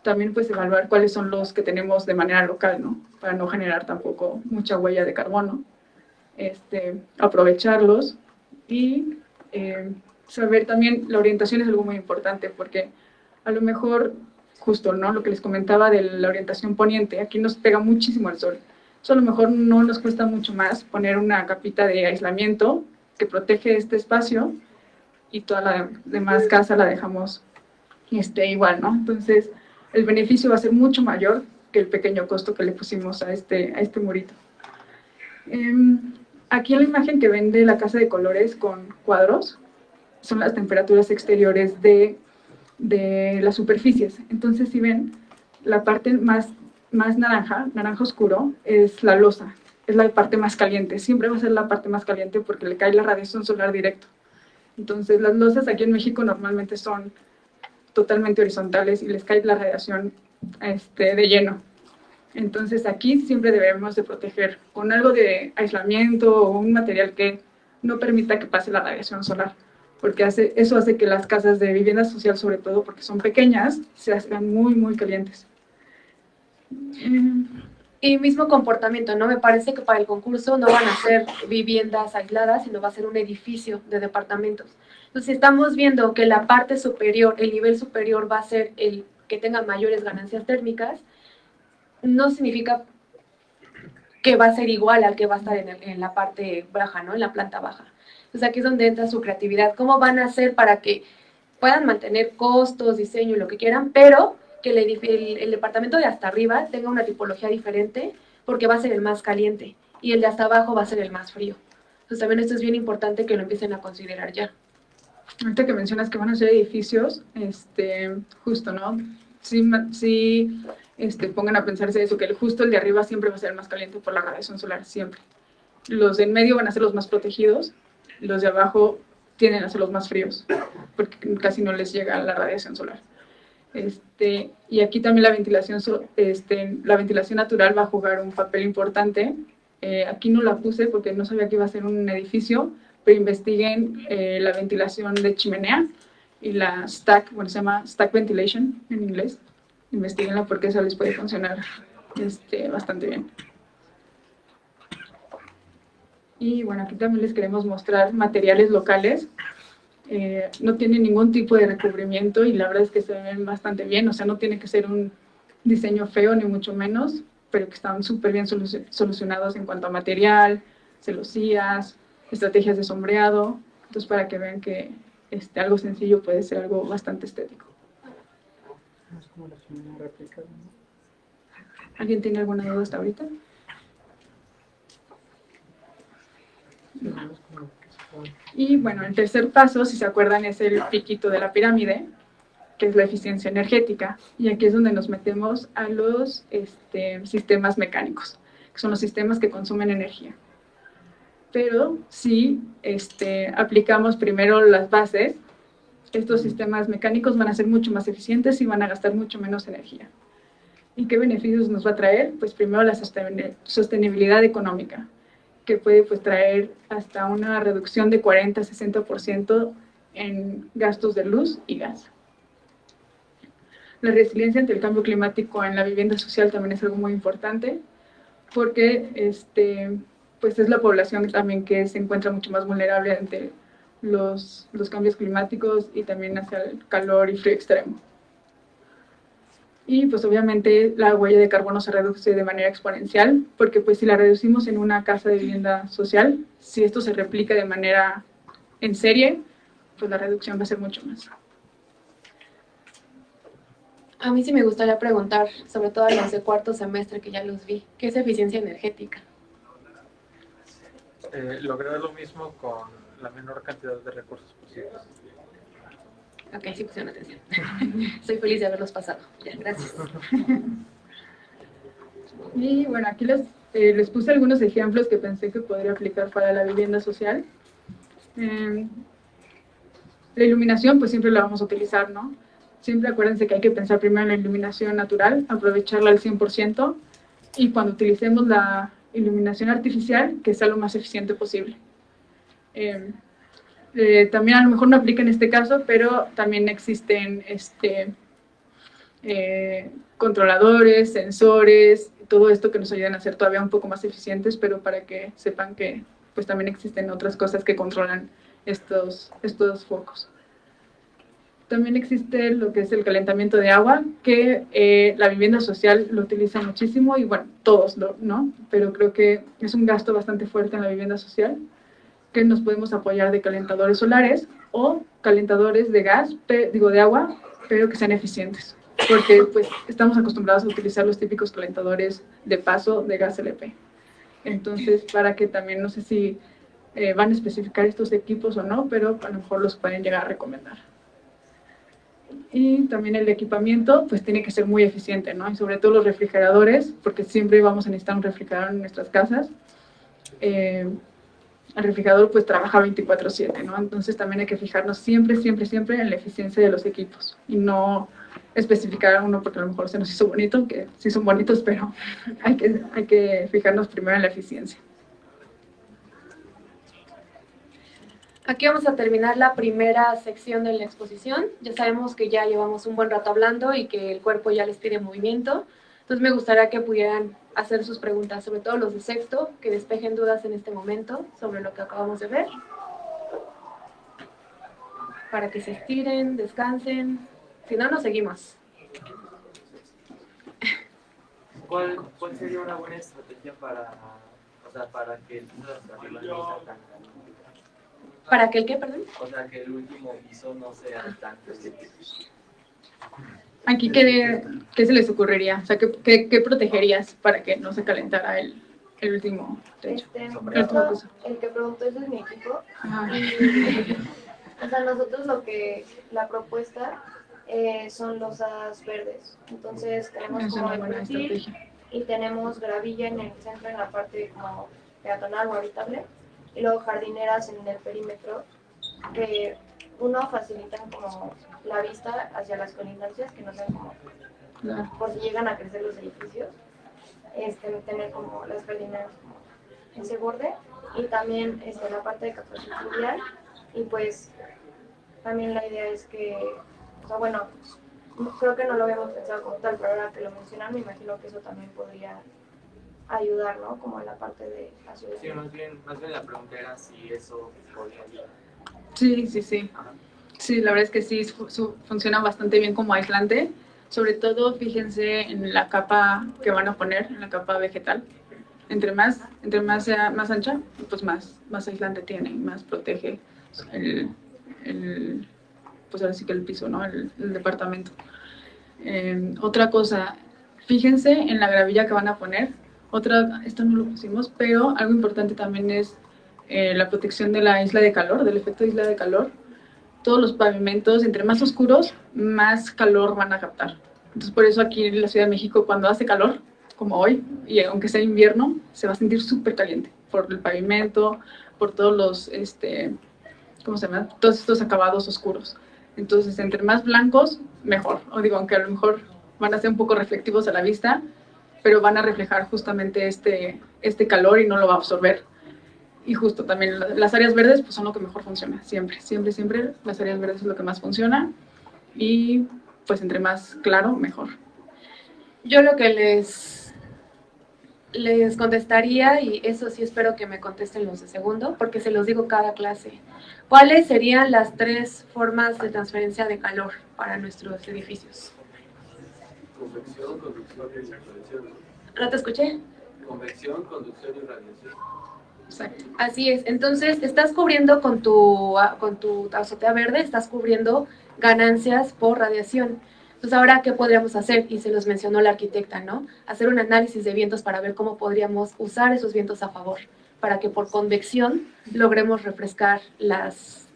También pues evaluar cuáles son los que tenemos de manera local, ¿no? Para no generar tampoco mucha huella de carbono. Aprovecharlos y saber también, la orientación es algo muy importante, porque a lo mejor, justo, ¿no? Lo que les comentaba de la orientación poniente, aquí nos pega muchísimo el sol. Eso a lo mejor no nos cuesta mucho más poner una capita de aislamiento que protege este espacio y toda la demás casa la dejamos igual, ¿no? Entonces, el beneficio va a ser mucho mayor que el pequeño costo que le pusimos a este murito. Aquí en la imagen que ven de la casa de colores con cuadros, son las temperaturas exteriores de las superficies. Entonces, si ven, la parte más naranja oscuro, es la losa, es la parte más caliente. Siempre va a ser la parte más caliente porque le cae la radiación solar directo. Entonces, las losas aquí en México normalmente son totalmente horizontales y les cae la radiación de lleno. Entonces, aquí siempre debemos de proteger con algo de aislamiento o un material que no permita que pase la radiación solar, porque eso hace que las casas de vivienda social, sobre todo porque son pequeñas, se hagan muy, muy calientes. Y mismo comportamiento, ¿no? Me parece que para el concurso no van a ser viviendas aisladas, sino va a ser un edificio de departamentos. Entonces, si estamos viendo que la parte superior, el nivel superior va a ser el que tenga mayores ganancias térmicas, no significa que va a ser igual al que va a estar en la parte baja, ¿no? En la planta baja. Entonces, aquí es donde entra su creatividad. ¿Cómo van a hacer para que puedan mantener costos, diseño y lo que quieran, pero que el departamento de hasta arriba tenga una tipología diferente, porque va a ser el más caliente, y el de hasta abajo va a ser el más frío? Entonces también esto es bien importante que lo empiecen a considerar ya. Ahorita que mencionas que van a ser edificios, justo, ¿no? Sí, pongan a pensarse eso, que justo el de arriba siempre va a ser el más caliente por la radiación solar, siempre. Los de en medio van a ser los más protegidos, los de abajo tienden a ser los más fríos, porque casi no les llega la radiación solar. Y aquí también la ventilación natural va a jugar un papel importante. Aquí no la puse porque no sabía que iba a ser un edificio, pero investiguen la ventilación de chimenea y la stack, bueno, se llama stack ventilation en inglés. Investíguenla porque eso les puede funcionar bastante bien. Y bueno, aquí también les queremos mostrar materiales locales. No tienen ningún tipo de recubrimiento y la verdad es que se ven bastante bien. O sea, no tiene que ser un diseño feo ni mucho menos, pero que están súper bien solucionados en cuanto a material, celosías, estrategias de sombreado. Entonces, para que vean que algo sencillo puede ser algo bastante estético. Es como la chimenea réplica, ¿no? ¿Alguien tiene alguna duda hasta ahorita? No. Y bueno, el tercer paso, si se acuerdan, es el piquito de la pirámide, que es la eficiencia energética. Y aquí es donde nos metemos a los sistemas mecánicos, que son los sistemas que consumen energía. Pero si aplicamos primero las bases, estos sistemas mecánicos van a ser mucho más eficientes y van a gastar mucho menos energía. ¿Y qué beneficios nos va a traer? Pues primero la sostenibilidad económica, que puede traer hasta una reducción de 40-60% en gastos de luz y gas. La resiliencia ante el cambio climático en la vivienda social también es algo muy importante, porque pues es la población también que se encuentra mucho más vulnerable ante los cambios climáticos y también hacia el calor y frío extremo. Y pues obviamente la huella de carbono se reduce de manera exponencial, porque pues si la reducimos en una casa de vivienda social, si esto se replica de manera en serie, pues la reducción va a ser mucho más. A mí sí me gustaría preguntar, sobre todo a los de cuarto semestre que ya los vi, ¿qué es eficiencia energética? Lograr lo mismo con la menor cantidad de recursos posibles. Ok, sí pusieron atención. Soy feliz de haberlos pasado. Ya, gracias. Y bueno, aquí les puse algunos ejemplos que pensé que podría aplicar para la vivienda social. La iluminación, pues siempre la vamos a utilizar, ¿no? Siempre acuérdense que hay que pensar primero en la iluminación natural, aprovecharla al 100%, y cuando utilicemos la iluminación artificial, que sea lo más eficiente posible. También a lo mejor no aplica en este caso, pero también existen controladores, sensores, todo esto que nos ayudan a ser todavía un poco más eficientes, pero para que sepan que pues también existen otras cosas que controlan estos focos. También existe lo que es el calentamiento de agua, que la vivienda social lo utiliza muchísimo y bueno, todos, ¿no? Pero creo que es un gasto bastante fuerte en la vivienda social, que nos podemos apoyar de calentadores solares o calentadores de gas, de agua, pero que sean eficientes, porque pues estamos acostumbrados a utilizar los típicos calentadores de paso de gas LP. Entonces, para que también, no sé si van a especificar estos equipos o no, pero a lo mejor los pueden llegar a recomendar. Y también el equipamiento, pues tiene que ser muy eficiente, ¿no? Y sobre todo los refrigeradores, porque siempre vamos a necesitar un refrigerador en nuestras casas. El refrigerador pues trabaja 24/7, ¿no? Entonces también hay que fijarnos siempre en la eficiencia de los equipos y no especificar uno porque a lo mejor se nos hizo bonito, que sí son bonitos, pero hay que fijarnos primero en la eficiencia. Aquí vamos a terminar la primera sección de la exposición. Ya sabemos que ya llevamos un buen rato hablando y que el cuerpo ya les pide movimiento. Entonces me gustaría que pudieran hacer sus preguntas, sobre todo los de sexto, que despejen dudas en este momento sobre lo que acabamos de ver. Para que se estiren, descansen. Si no, nos seguimos. ¿Cuál sería una buena estrategia para que el piso de arriba no sea tan caliente? ¿Para que el qué, perdón? O sea, que el último piso no sea tan caliente. Aquí, ¿qué se les ocurriría? O sea, ¿qué protegerías para que no se calentara el último techo? El que preguntó eso es mi equipo. Ajá. Y, o sea, nosotros la propuesta son losas verdes. Entonces tenemos Es como una el buena perfil estrategia. y tenemos gravilla en el centro, en la parte como peatonal o habitable. Y luego jardineras en el perímetro que uno facilitan como la vista hacia las colindancias, que no sean como Claro. por si llegan a crecer los edificios, tener como las jardineras como ese borde y también la parte de captación fluvial y pues también la idea es que, o sea, bueno, creo que no lo habíamos pensado como tal, pero ahora que lo mencionan me imagino que eso también podría ayudar, ¿no? Como en la parte de la ciudad. Sí, más bien la pregunta era si eso podría ayudar. Sí. Sí, la verdad es que sí, funciona bastante bien como aislante. Sobre todo, fíjense en la capa que van a poner, en la capa vegetal. Entre más sea más ancha, pues más aislante tiene, más protege pues ahora sí que el piso, ¿no? El departamento. Otra cosa, fíjense en la gravilla que van a poner. Esto no lo pusimos, pero algo importante también es la protección de la isla de calor, del efecto isla de calor. Todos los pavimentos, entre más oscuros, más calor van a captar. Entonces, por eso aquí en la Ciudad de México, cuando hace calor, como hoy, y aunque sea invierno, se va a sentir súper caliente por el pavimento, por todos los, ¿cómo se llama? Todos estos acabados oscuros. Entonces, entre más blancos, mejor. O digo, aunque a lo mejor van a ser un poco reflectivos a la vista, pero van a reflejar justamente este calor y no lo va a absorber. Y justo también las áreas verdes pues son lo que mejor funciona, siempre las áreas verdes es lo que más funciona y pues entre más claro, mejor. Yo lo que les contestaría, y eso sí espero que me contesten los de segundo, porque se los digo cada clase. ¿Cuáles serían las 3 formas de transferencia de calor para nuestros edificios? Convección, conducción y radiación. ¿No te escuché? Convección, conducción y radiación. Exacto. Así es. Entonces, estás cubriendo con tu azotea verde, estás cubriendo ganancias por radiación. Entonces, ahora, ¿qué podríamos hacer? Y se los mencionó la arquitecta, ¿no? Hacer un análisis de vientos para ver cómo podríamos usar esos vientos a favor, para que por convección logremos refrescar los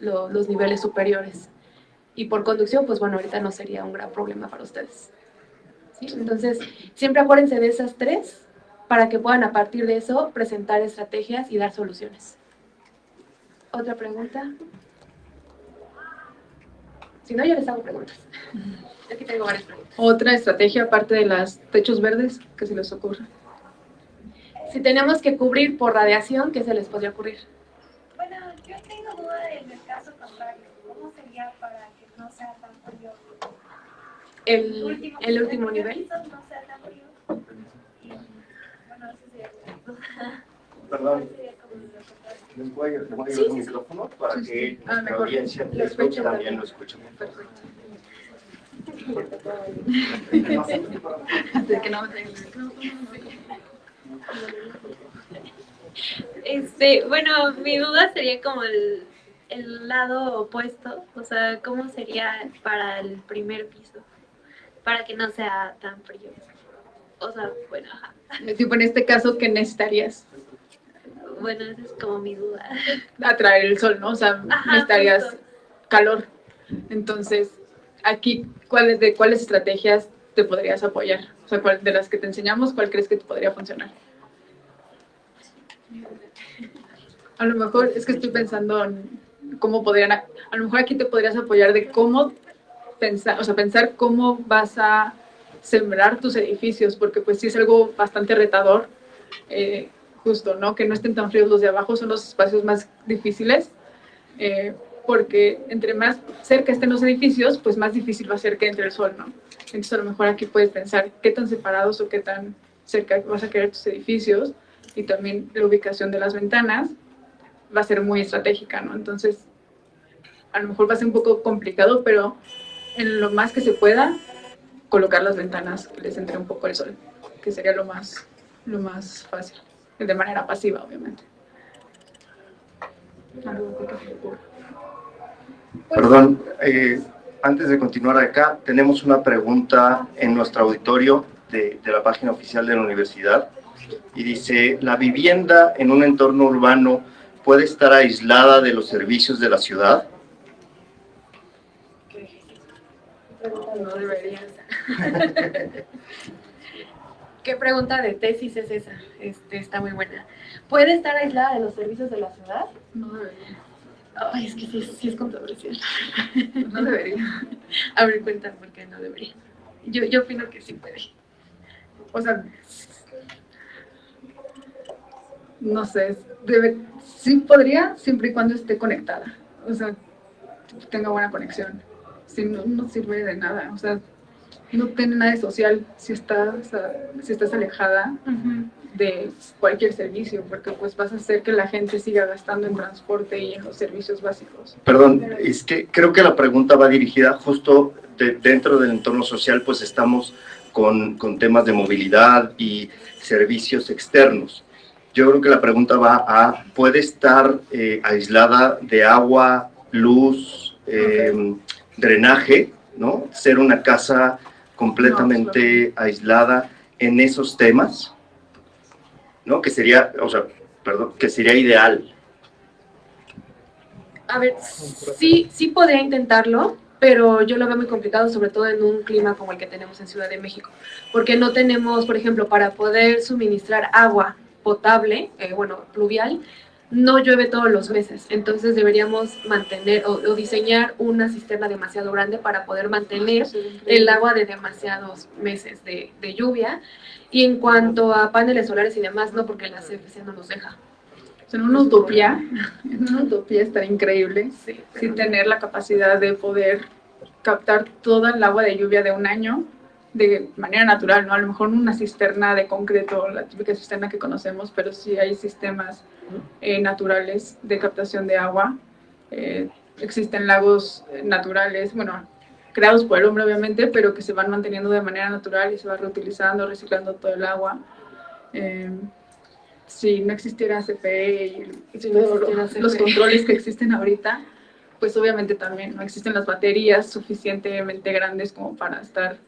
niveles superiores. Y por conducción, pues bueno, ahorita no sería un gran problema para ustedes. ¿Sí? Entonces, siempre acuérdense de esas 3 para que puedan a partir de eso presentar estrategias y dar soluciones. ¿Otra pregunta? Si no, yo les hago preguntas. Aquí tengo varias preguntas. Otra estrategia aparte de los techos verdes que se les ocurra. Si tenemos que cubrir por radiación, ¿qué se les podría ocurrir? Bueno, yo tengo duda en el caso contrario. ¿Cómo sería para que no sea tan frío? El último nivel. No sea tan frío. Y, bueno, eso sería como... Perdón. Sería como lo contrario. Les voy a dar Sí, el sí. micrófono para Sí, sí. que Ah, nuestra mejor. audiencia Lo escuchen también también. lo escuche. Perfecto. Así que no me traigan el micrófono. Bueno, mi duda sería como el lado opuesto, o sea, ¿cómo sería para el primer piso? Para que no sea tan frío. O sea, bueno, ajá. Tipo, en este caso, ¿qué necesitarías? Bueno, esa es como mi duda. Atraer el sol, ¿no? O sea, Ajá, necesitarías justo. calor. Entonces, aquí, ¿cuáles estrategias te podrías apoyar? O sea, de las que te enseñamos, ¿cuál crees que te podría funcionar? A lo mejor es que estoy pensando en cómo podrían, a lo mejor aquí te podrías apoyar de cómo pensar, o sea, pensar cómo vas a sembrar tus edificios, porque pues sí es algo bastante retador, justo, ¿no? Que no estén tan fríos los de abajo, son los espacios más difíciles, porque entre más cerca estén los edificios, pues más difícil va a ser que entre el sol, ¿no? Entonces a lo mejor aquí puedes pensar qué tan separados o qué tan cerca vas a querer tus edificios, y también la ubicación de las ventanas va a ser muy estratégica, ¿no? Entonces, a lo mejor va a ser un poco complicado, pero en lo más que se pueda, colocar las ventanas que les entre un poco el sol, que sería lo más fácil, de manera pasiva, obviamente. ¿Algo que te ocurra? Perdón, antes de continuar acá, tenemos una pregunta en nuestro auditorio de la página oficial de la universidad y dice, ¿la vivienda en un entorno urbano puede estar aislada de los servicios de la ciudad? No debería. ¿Qué pregunta de tesis es esa? Está muy buena. ¿Puede estar aislada de los servicios de la ciudad? No debería. Ay, es que sí es controversial. No debería. A ver, cuéntame por qué no debería. Yo opino que sí puede. O sea, no sé, sí podría, siempre y cuando esté conectada. O sea, tenga buena conexión. Si no, no sirve de nada. O sea, no tiene nada de social si estás alejada de cualquier servicio, porque pues vas a hacer que la gente siga gastando en transporte y en los servicios básicos. Perdón, es que creo que la pregunta va dirigida justo dentro del entorno social, pues estamos con temas de movilidad y servicios externos. Yo creo que la pregunta va a, ¿puede estar aislada de agua, luz, drenaje, ¿no? Ser una casa completamente aislada en esos temas, ¿no? Que sería, que sería ideal. A ver, sí podría intentarlo, pero yo lo veo muy complicado, sobre todo en un clima como el que tenemos en Ciudad de México, porque no tenemos, por ejemplo, para poder suministrar agua potable, pluvial, no llueve todos los meses, entonces deberíamos mantener o diseñar una cisterna demasiado grande para poder mantener el agua de demasiados meses de lluvia. Y en cuanto a paneles solares y demás, no, porque la CFC no nos deja. En una utopía estaría increíble sí tener la capacidad de poder captar toda el agua de lluvia de un año de manera natural, ¿no? A lo mejor no una cisterna de concreto, la típica cisterna que conocemos, pero sí hay sistemas naturales de captación de agua. Existen lagos naturales, bueno, creados por el hombre obviamente, pero que se van manteniendo de manera natural y se va reutilizando, reciclando todo el agua. Si no existiera CFE y todos los controles que existen ahorita, pues obviamente también no existen las baterías suficientemente grandes como para estar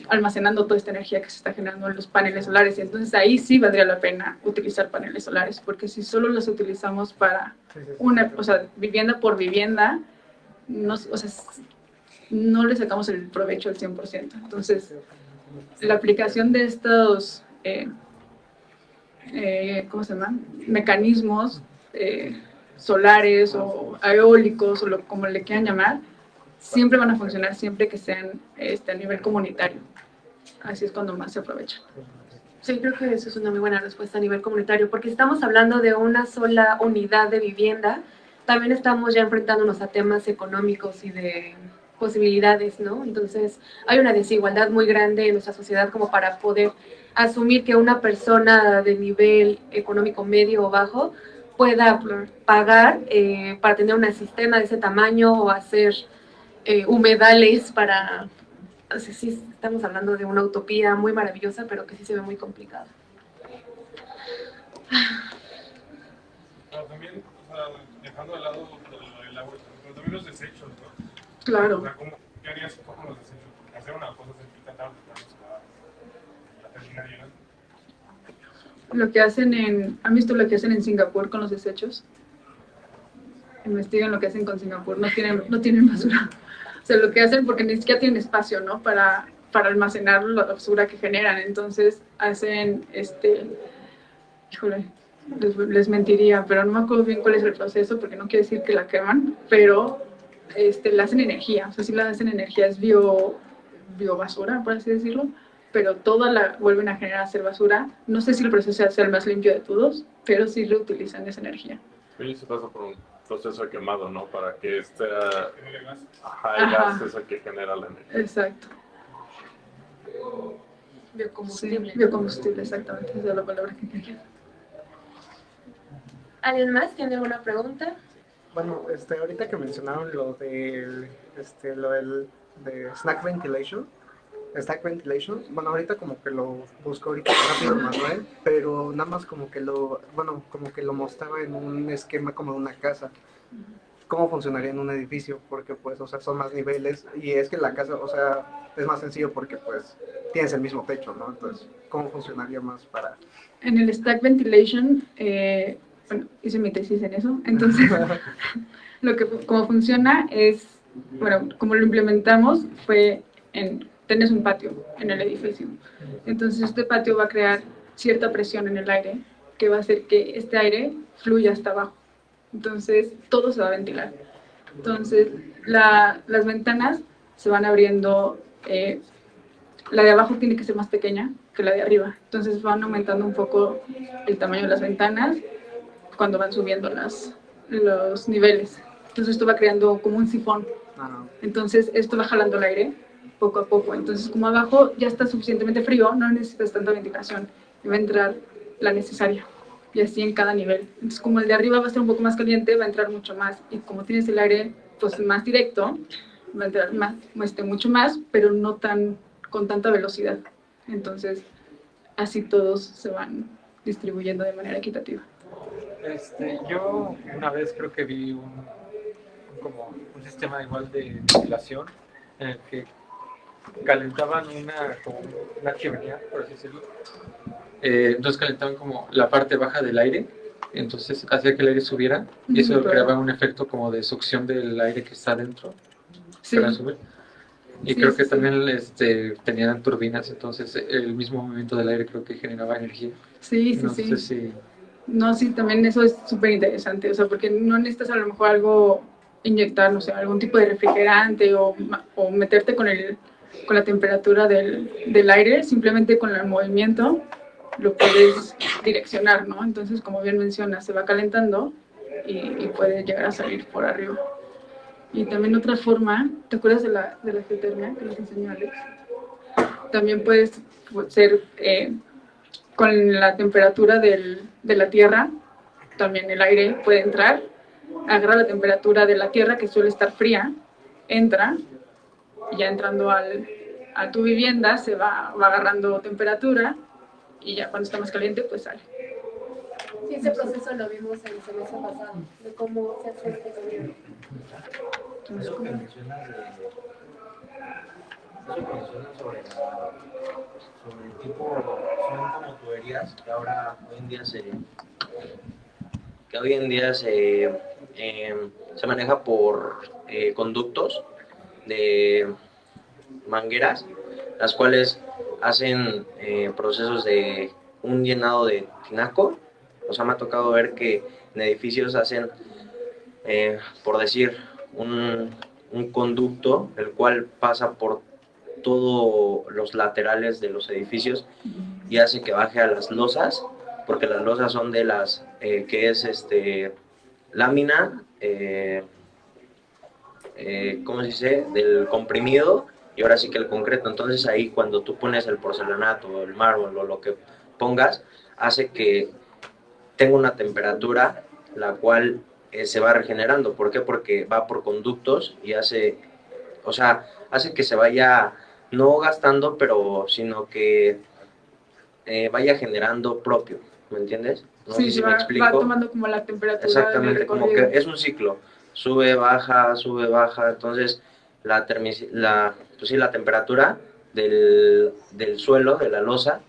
almacenando toda esta energía que se está generando en los paneles solares. Y entonces ahí sí valdría la pena utilizar paneles solares, porque si solo los utilizamos para vivienda por vivienda, no le sacamos el provecho al 100%. Entonces, la aplicación de estos mecanismos solares o eólicos o como le quieran llamar, siempre van a funcionar siempre que sean a nivel comunitario. Así es cuando más se aprovecha. Sí, creo que eso es una muy buena respuesta a nivel comunitario, porque si estamos hablando de una sola unidad de vivienda, también estamos ya enfrentándonos a temas económicos y de posibilidades, ¿no? Entonces, hay una desigualdad muy grande en nuestra sociedad como para poder asumir que una persona de nivel económico medio o bajo pueda pagar para tener una cisterna de ese tamaño o hacer humedales para... Así, sí, estamos hablando de una utopía muy maravillosa, pero que sí se ve muy complicada. Pero también, o sea, dejando de lado el agua, pero también los desechos, ¿no? Claro. O sea, ¿qué harías con los desechos? Porque hacer una cosa se tarde, la termina llegando. Lo que hacen ¿han visto lo que hacen en Singapur con los desechos? Investiguen lo que hacen con Singapur, no tienen basura. O sea, lo que hacen, porque ni siquiera tienen espacio, ¿no? Para almacenar la basura que generan. Entonces hacen, híjole, les mentiría, pero no me acuerdo bien cuál es el proceso, porque no quiere decir que la queman, pero la hacen energía. O sea, sí la hacen energía, es biobasura, por así decirlo, pero toda la vuelven a generar a ser basura. No sé si el proceso sea el más limpio de todos, pero sí reutilizan esa energía. Y se pasa por un proceso de quemado, ¿no? Para que el Ajá. gas es el que genera la energía. Exacto. Biocombustible. Sí, biocombustible, exactamente, esa es la palabra que quería. ¿Alguien más tiene alguna pregunta? Bueno, ahorita que mencionaron lo del de Stack Ventilation, bueno, ahorita como que lo busco ahorita rápido Manuel, pero nada más como que lo mostraba en un esquema como de una casa. ¿Cómo funcionaría en un edificio? Porque pues, o sea, son más niveles y es que la casa, o sea, es más sencillo porque pues tienes el mismo techo, ¿no? Entonces, ¿cómo funcionaría más para...? En el Stack Ventilation, bueno, hice mi tesis en eso, entonces como funciona es, bueno, como lo implementamos fue tienes un patio en el edificio, entonces este patio va a crear cierta presión en el aire que va a hacer que este aire fluya hasta abajo, entonces todo se va a ventilar, entonces las ventanas se van abriendo, la de abajo tiene que ser más pequeña que la de arriba, entonces van aumentando un poco el tamaño de las ventanas cuando van subiendo los niveles. Entonces esto va creando como un sifón. Entonces esto va jalando el aire poco a poco. Entonces como abajo ya está suficientemente frío, no necesitas tanta ventilación y va a entrar la necesaria. Y así en cada nivel. Entonces como el de arriba va a estar un poco más caliente, va a entrar mucho más. Y como tienes el aire pues más directo, va a entrar mucho más, pero no con tanta velocidad. Entonces así todos se van distribuyendo de manera equitativa. Yo una vez creo que vi como un sistema igual de ventilación en el que calentaban una chimenea, por así decirlo. Entonces calentaban como la parte baja del aire, entonces hacía que el aire subiera y eso creaba un efecto como de succión del aire que está adentro para subir. Y creo que también tenían turbinas, entonces el mismo movimiento del aire creo que generaba energía. Sí. No, sí, también eso es súper interesante, o sea, porque no necesitas a lo mejor inyectar, no sé, algún tipo de refrigerante o meterte con la temperatura del aire, simplemente con el movimiento lo puedes direccionar, ¿no? Entonces, como bien mencionas, se va calentando y puede llegar a salir por arriba. Y también otra forma, ¿te acuerdas de la geotermia que nos enseñó Alex? También puedes ser... con la temperatura de la tierra, también el aire puede entrar, agarra la temperatura de la tierra que suele estar fría, entra, y ya entrando a tu vivienda se va agarrando temperatura y ya cuando está más caliente pues sale. Sí, ese proceso lo vimos el semestre pasado, de cómo se hace este gobierno. Eso que mencionas sobre el tipo, son como tuberías que ahora hoy en día se maneja por conductos de mangueras, las cuales hacen procesos de un llenado de tinaco. O sea, me ha tocado ver que en edificios hacen, por decir, un conducto, el cual pasa por todos los laterales de los edificios y hace que baje a las losas, porque las losas son de las que es lámina, ¿cómo se dice? Del comprimido, y ahora sí que el concreto. Entonces ahí cuando tú pones el porcelanato, el mármol o lo que pongas, hace que tenga una temperatura la cual se va regenerando. ¿Por qué? Porque va por conductos y hace que se vaya no gastando, pero sino que vaya generando propio, ¿me entiendes? No sé si me explico. Va tomando como la temperatura. Exactamente, como que es un ciclo, sube, baja, entonces la temperatura del suelo, de la losa,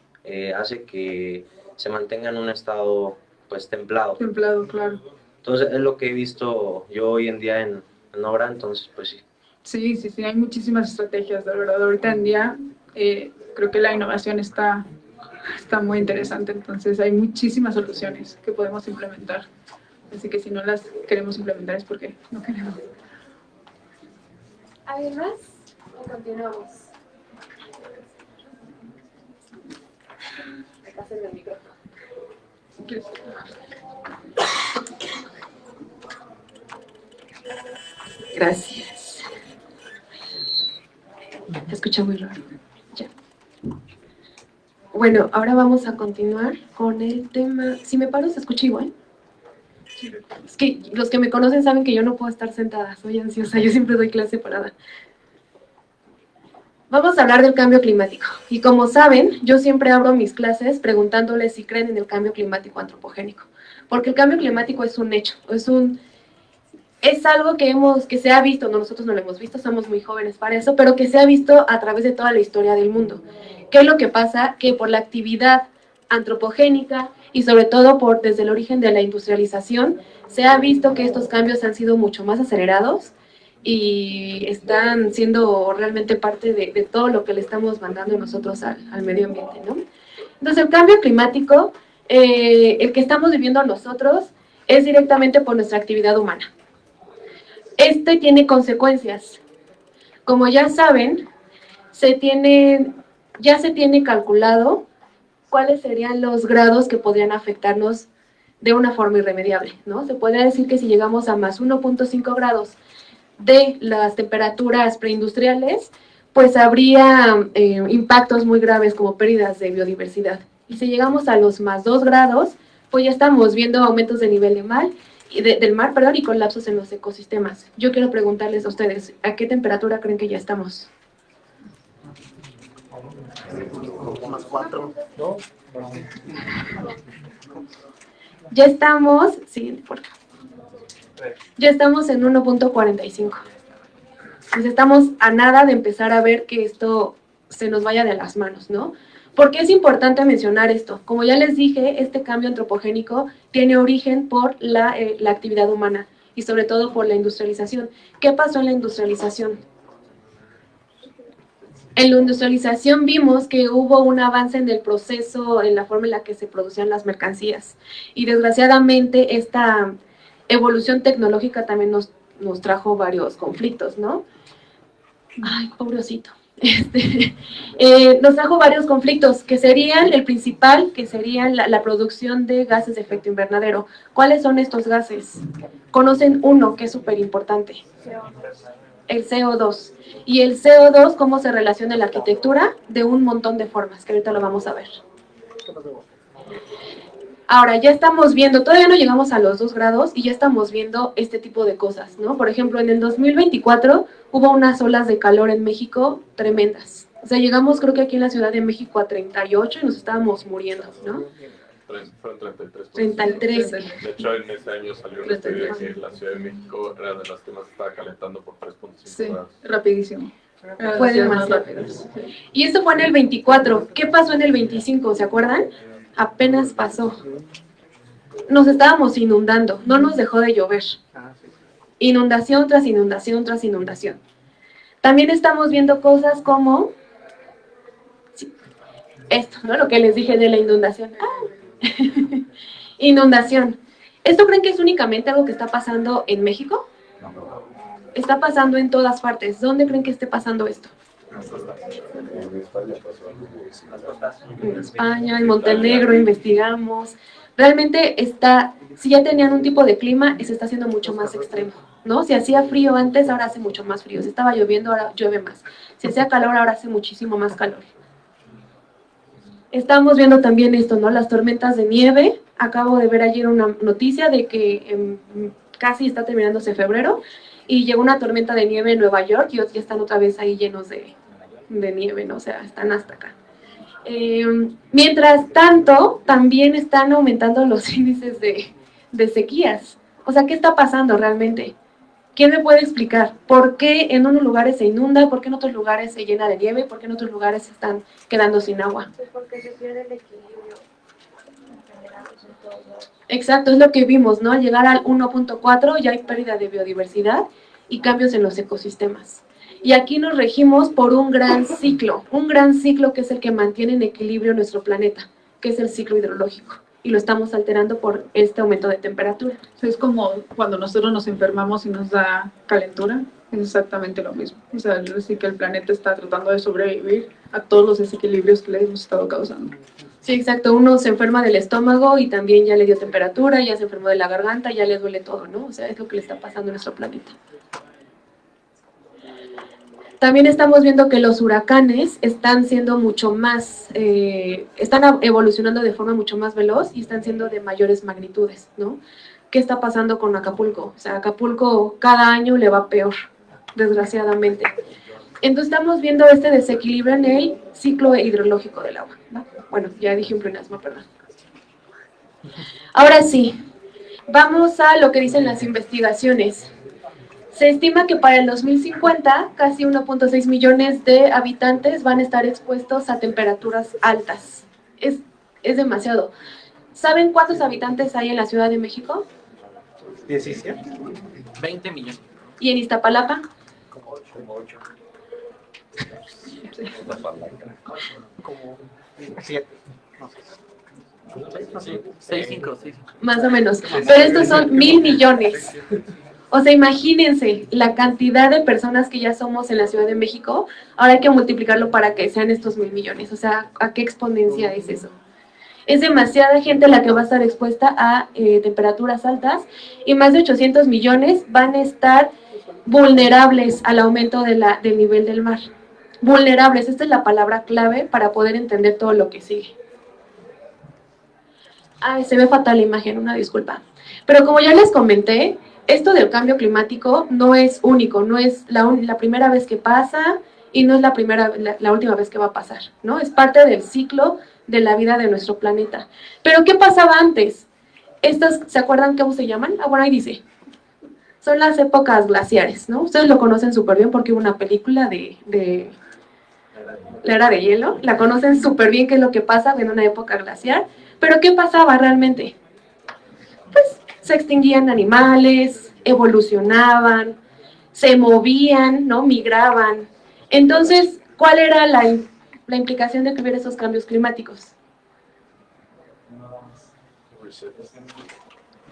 hace que se mantenga en un estado pues templado. Templado, claro. Entonces es lo que he visto yo hoy en día en obra, entonces pues sí. Sí, hay muchísimas estrategias, de verdad. Ahorita en día creo que la innovación está muy interesante, entonces hay muchísimas soluciones que podemos implementar. Así que si no las queremos implementar es porque no queremos. ¿Alguien más? ¿O continuamos? Acá se el micrófono. Gracias. Se escucha muy raro. Ya. Bueno, ahora vamos a continuar con el tema. Si me paro, ¿se escucha igual? Es que los que me conocen saben que yo no puedo estar sentada, soy ansiosa, yo siempre doy clase parada. Vamos a hablar del cambio climático. Y como saben, yo siempre abro mis clases preguntándoles si creen en el cambio climático antropogénico. Porque el cambio climático es un hecho, es algo que se ha visto, nosotros no lo hemos visto, somos muy jóvenes para eso, pero que se ha visto a través de toda la historia del mundo. ¿Qué es lo que pasa? Que por la actividad antropogénica y sobre todo desde el origen de la industrialización, se ha visto que estos cambios han sido mucho más acelerados y están siendo realmente parte de todo lo que le estamos mandando nosotros al medio ambiente, ¿no? Entonces, el cambio climático, el que estamos viviendo nosotros, es directamente por nuestra actividad humana. Este tiene consecuencias. Como ya saben, ya se tiene calculado cuáles serían los grados que podrían afectarnos de una forma irremediable, ¿no? Se podría decir que si llegamos a más 1.5 grados de las temperaturas preindustriales, pues habría impactos muy graves como pérdidas de biodiversidad. Y si llegamos a los más 2 grados, pues ya estamos viendo aumentos de nivel del mar y colapsos en los ecosistemas. Yo quiero preguntarles a ustedes, ¿a qué temperatura creen que ya estamos? Más 4, ¿no? Ya estamos, siguiente por acá. Ya estamos en 1.45. Pues estamos a nada de empezar a ver que esto se nos vaya de las manos, ¿no? ¿Por qué es importante mencionar esto? Como ya les dije, este cambio antropogénico tiene origen por la actividad humana y sobre todo por la industrialización. ¿Qué pasó en la industrialización? En la industrialización vimos que hubo un avance en el proceso, en la forma en la que se producían las mercancías. Y desgraciadamente esta evolución tecnológica también nos trajo varios conflictos, ¿no? Ay, pobrecito. Nos trajo varios conflictos, que serían el principal, que serían la producción de gases de efecto invernadero. ¿Cuáles son estos gases? Conocen uno que es súper importante. El CO2. ¿Y el CO2 cómo se relaciona en la arquitectura? De un montón de formas, que ahorita lo vamos a ver. Ahora, ya estamos viendo, todavía no llegamos a los 2 grados y ya estamos viendo este tipo de cosas, ¿no? Por ejemplo, en el 2024 hubo unas olas de calor en México tremendas. O sea, llegamos creo que aquí en la Ciudad de México a 38 y nos estábamos muriendo, ¿no? Fueron 33. 33. De hecho, en ese año salió una estudio que la Ciudad de México era de las que más estaba calentando por 3.5 grados. Rapidísimo. Fue demasiado. Y esto fue en el 24. ¿Qué pasó en el 25? ¿Se acuerdan? Apenas pasó. Nos estábamos inundando, no nos dejó de llover. Inundación tras inundación tras inundación. También estamos viendo cosas como esto, ¿no? Lo que les dije de la inundación. Inundación. ¿Esto creen que es únicamente algo que está pasando en México? Está pasando en todas partes. ¿Dónde creen que esté pasando esto? En España, en Montenegro, investigamos. Realmente si ya tenían un tipo de clima, se está haciendo mucho más extremo, ¿no? Si hacía frío antes, ahora hace mucho más frío. Si estaba lloviendo, ahora llueve más. Si hacía calor, ahora hace muchísimo más calor. Estamos viendo también esto, ¿no? Las tormentas de nieve. Acabo de ver ayer una noticia de que casi está terminándose febrero y llegó una tormenta de nieve en Nueva York y ya están otra vez ahí llenos de nieve, ¿no? O sea, están hasta acá. Mientras tanto, también están aumentando los índices de sequías. O sea, ¿qué está pasando realmente? ¿Quién me puede explicar por qué en unos lugares se inunda, por qué en otros lugares se llena de nieve, por qué en otros lugares se están quedando sin agua? Pues porque se pierde el equilibrio en general, pues, en todos lados. Exacto, es lo que vimos, ¿no? Al llegar al 1.4 ya hay pérdida de biodiversidad y cambios en los ecosistemas. Y aquí nos regimos por un gran ciclo que es el que mantiene en equilibrio nuestro planeta, que es el ciclo hidrológico. Y lo estamos alterando por este aumento de temperatura. Es como cuando nosotros nos enfermamos y nos da calentura, es exactamente lo mismo. O sea, sí que el planeta está tratando de sobrevivir a todos los desequilibrios que le hemos estado causando. Sí, exacto. Uno se enferma del estómago y también ya le dio temperatura, ya se enfermó de la garganta, ya le duele todo, ¿no? O sea, es lo que le está pasando a nuestro planeta. También estamos viendo que los huracanes están siendo mucho más, están evolucionando de forma mucho más veloz y están siendo de mayores magnitudes, ¿no? ¿Qué está pasando con Acapulco? O sea, Acapulco cada año le va peor, desgraciadamente. Entonces estamos viendo este desequilibrio en el ciclo hidrológico del agua, ¿no? Bueno, ya dije un pleonasmo, perdón. Ahora sí, vamos a lo que dicen las investigaciones. Se estima que para el 2050 casi 1.6 millones de habitantes van a estar expuestos a temperaturas altas. Es demasiado. ¿Saben cuántos habitantes hay en la Ciudad de México? 17. 20 millones. ¿Y en Iztapalapa? Como 8. Como 7. No sé. 6,5. Más o menos. Pero estos son 1,000 millones. O sea, imagínense la cantidad de personas que ya somos en la Ciudad de México. Ahora hay que multiplicarlo para que sean estos 1,000 millones. O sea, ¿a qué exponencia es eso? Es demasiada gente la que va a estar expuesta a temperaturas altas y más de 800 millones van a estar vulnerables al aumento del nivel del mar. Vulnerables, esta es la palabra clave para poder entender todo lo que sigue. Ay, se ve fatal la imagen, una disculpa. Pero como ya les comenté, esto del cambio climático no es único, no es la primera vez que pasa y no es la última vez que va a pasar, ¿no? Es parte del ciclo de la vida de nuestro planeta. Pero ¿qué pasaba antes? Estas, ¿se acuerdan cómo se llaman? Ah, bueno, ahí dice. Son las épocas glaciares, ¿no? Ustedes lo conocen súper bien porque hubo una película de la era de hielo. La conocen súper bien qué es lo que pasa en una época glaciar. Pero ¿qué pasaba realmente? Pues se extinguían animales, evolucionaban, se movían, ¿no? Migraban. Entonces, ¿cuál era la implicación de que hubiera esos cambios climáticos?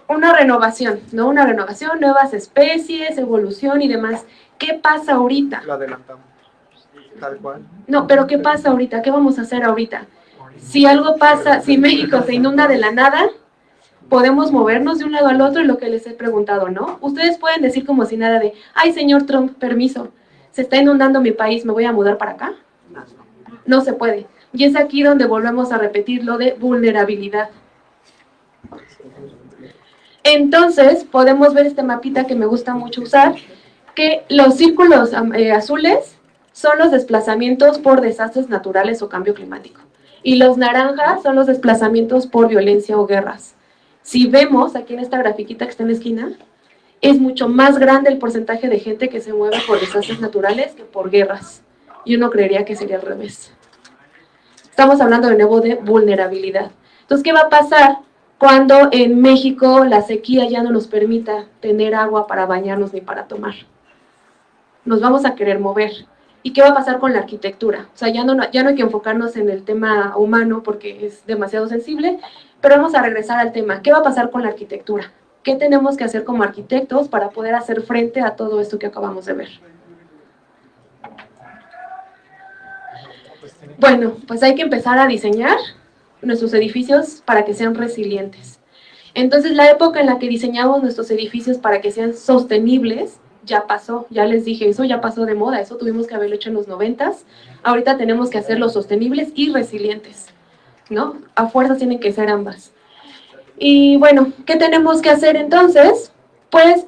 Una renovación, ¿no? Una renovación, nuevas especies, evolución y demás. ¿Qué pasa ahorita? Lo adelantamos, tal cual. No, pero ¿qué pasa ahorita? ¿Qué vamos a hacer ahorita? Si algo pasa, si México se inunda de la nada, podemos movernos de un lado al otro, y lo que les he preguntado, ¿no? Ustedes pueden decir como si nada de, ay, señor Trump, permiso, se está inundando mi país, ¿me voy a mudar para acá? No se puede. Y es aquí donde volvemos a repetir lo de vulnerabilidad. Entonces, podemos ver este mapita que me gusta mucho usar, que los círculos azules son los desplazamientos por desastres naturales o cambio climático. Y los naranjas son los desplazamientos por violencia o guerras. Si vemos aquí en esta grafiquita que está en la esquina, es mucho más grande el porcentaje de gente que se mueve por desastres naturales que por guerras. Y uno creería que sería al revés. Estamos hablando de nuevo de vulnerabilidad. Entonces, ¿qué va a pasar cuando en México la sequía ya no nos permita tener agua para bañarnos ni para tomar? Nos vamos a querer mover. ¿Y qué va a pasar con la arquitectura? O sea, ya no hay que enfocarnos en el tema humano porque es demasiado sensible, pero vamos a regresar al tema. ¿Qué va a pasar con la arquitectura? ¿Qué tenemos que hacer como arquitectos para poder hacer frente a todo esto que acabamos de ver? Bueno, pues hay que empezar a diseñar nuestros edificios para que sean resilientes. Entonces, la época en la que diseñamos nuestros edificios para que sean sostenibles ya pasó, ya les dije, eso ya pasó de moda, eso tuvimos que haberlo hecho en los 90s. Ahorita tenemos que hacerlos sostenibles y resilientes. ¿no? A fuerzas tienen que ser ambas. Y bueno, ¿qué tenemos que hacer entonces? Pues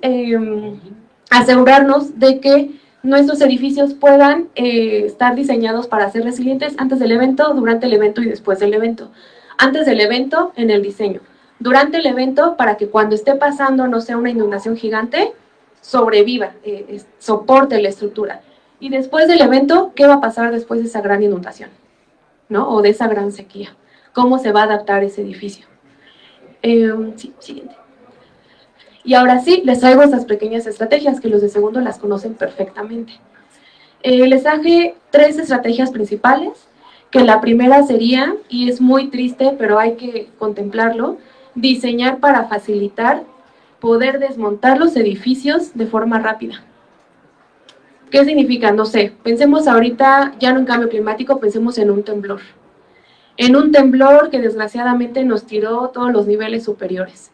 asegurarnos de que nuestros edificios puedan estar diseñados para ser resilientes antes del evento, durante el evento y después del evento. Antes del evento, en el diseño. Durante el evento, para que cuando esté pasando, no sea una inundación gigante, sobreviva, soporte la estructura. Y después del evento, ¿qué va a pasar después de esa gran inundación? ¿No? O de esa gran sequía. ¿Cómo se va a adaptar ese edificio? Sí, siguiente. Y ahora sí, les traigo estas pequeñas estrategias que los de segundo las conocen perfectamente. Les traje 3 estrategias principales, que la primera sería, y es muy triste, pero hay que contemplarlo, diseñar para facilitar poder desmontar los edificios de forma rápida. ¿Qué significa? No sé, pensemos ahorita, ya no en cambio climático, pensemos en un temblor. En un temblor que desgraciadamente nos tiró todos los niveles superiores.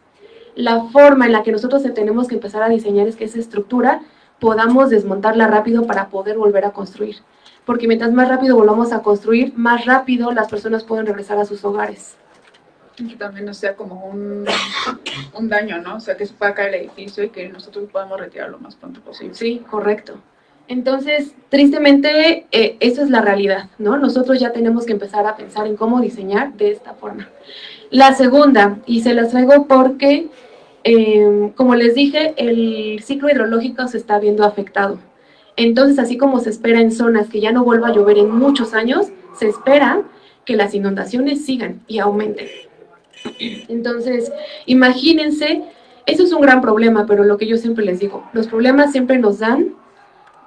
La forma en la que nosotros tenemos que empezar a diseñar es que esa estructura podamos desmontarla rápido para poder volver a construir. Porque mientras más rápido volvamos a construir, más rápido las personas pueden regresar a sus hogares. Que también no sea como un daño, ¿no? O sea, que se pueda caer el edificio y que nosotros podamos retirar lo más pronto posible. Sí, correcto. Entonces, tristemente, eso es la realidad, ¿no? Nosotros ya tenemos que empezar a pensar en cómo diseñar de esta forma. La segunda, y se las traigo porque, como les dije, el ciclo hidrológico se está viendo afectado. Entonces, así como se espera en zonas que ya no vuelva a llover en muchos años, se espera que las inundaciones sigan y aumenten. Entonces, imagínense, eso es un gran problema, pero lo que yo siempre les digo, los problemas siempre nos dan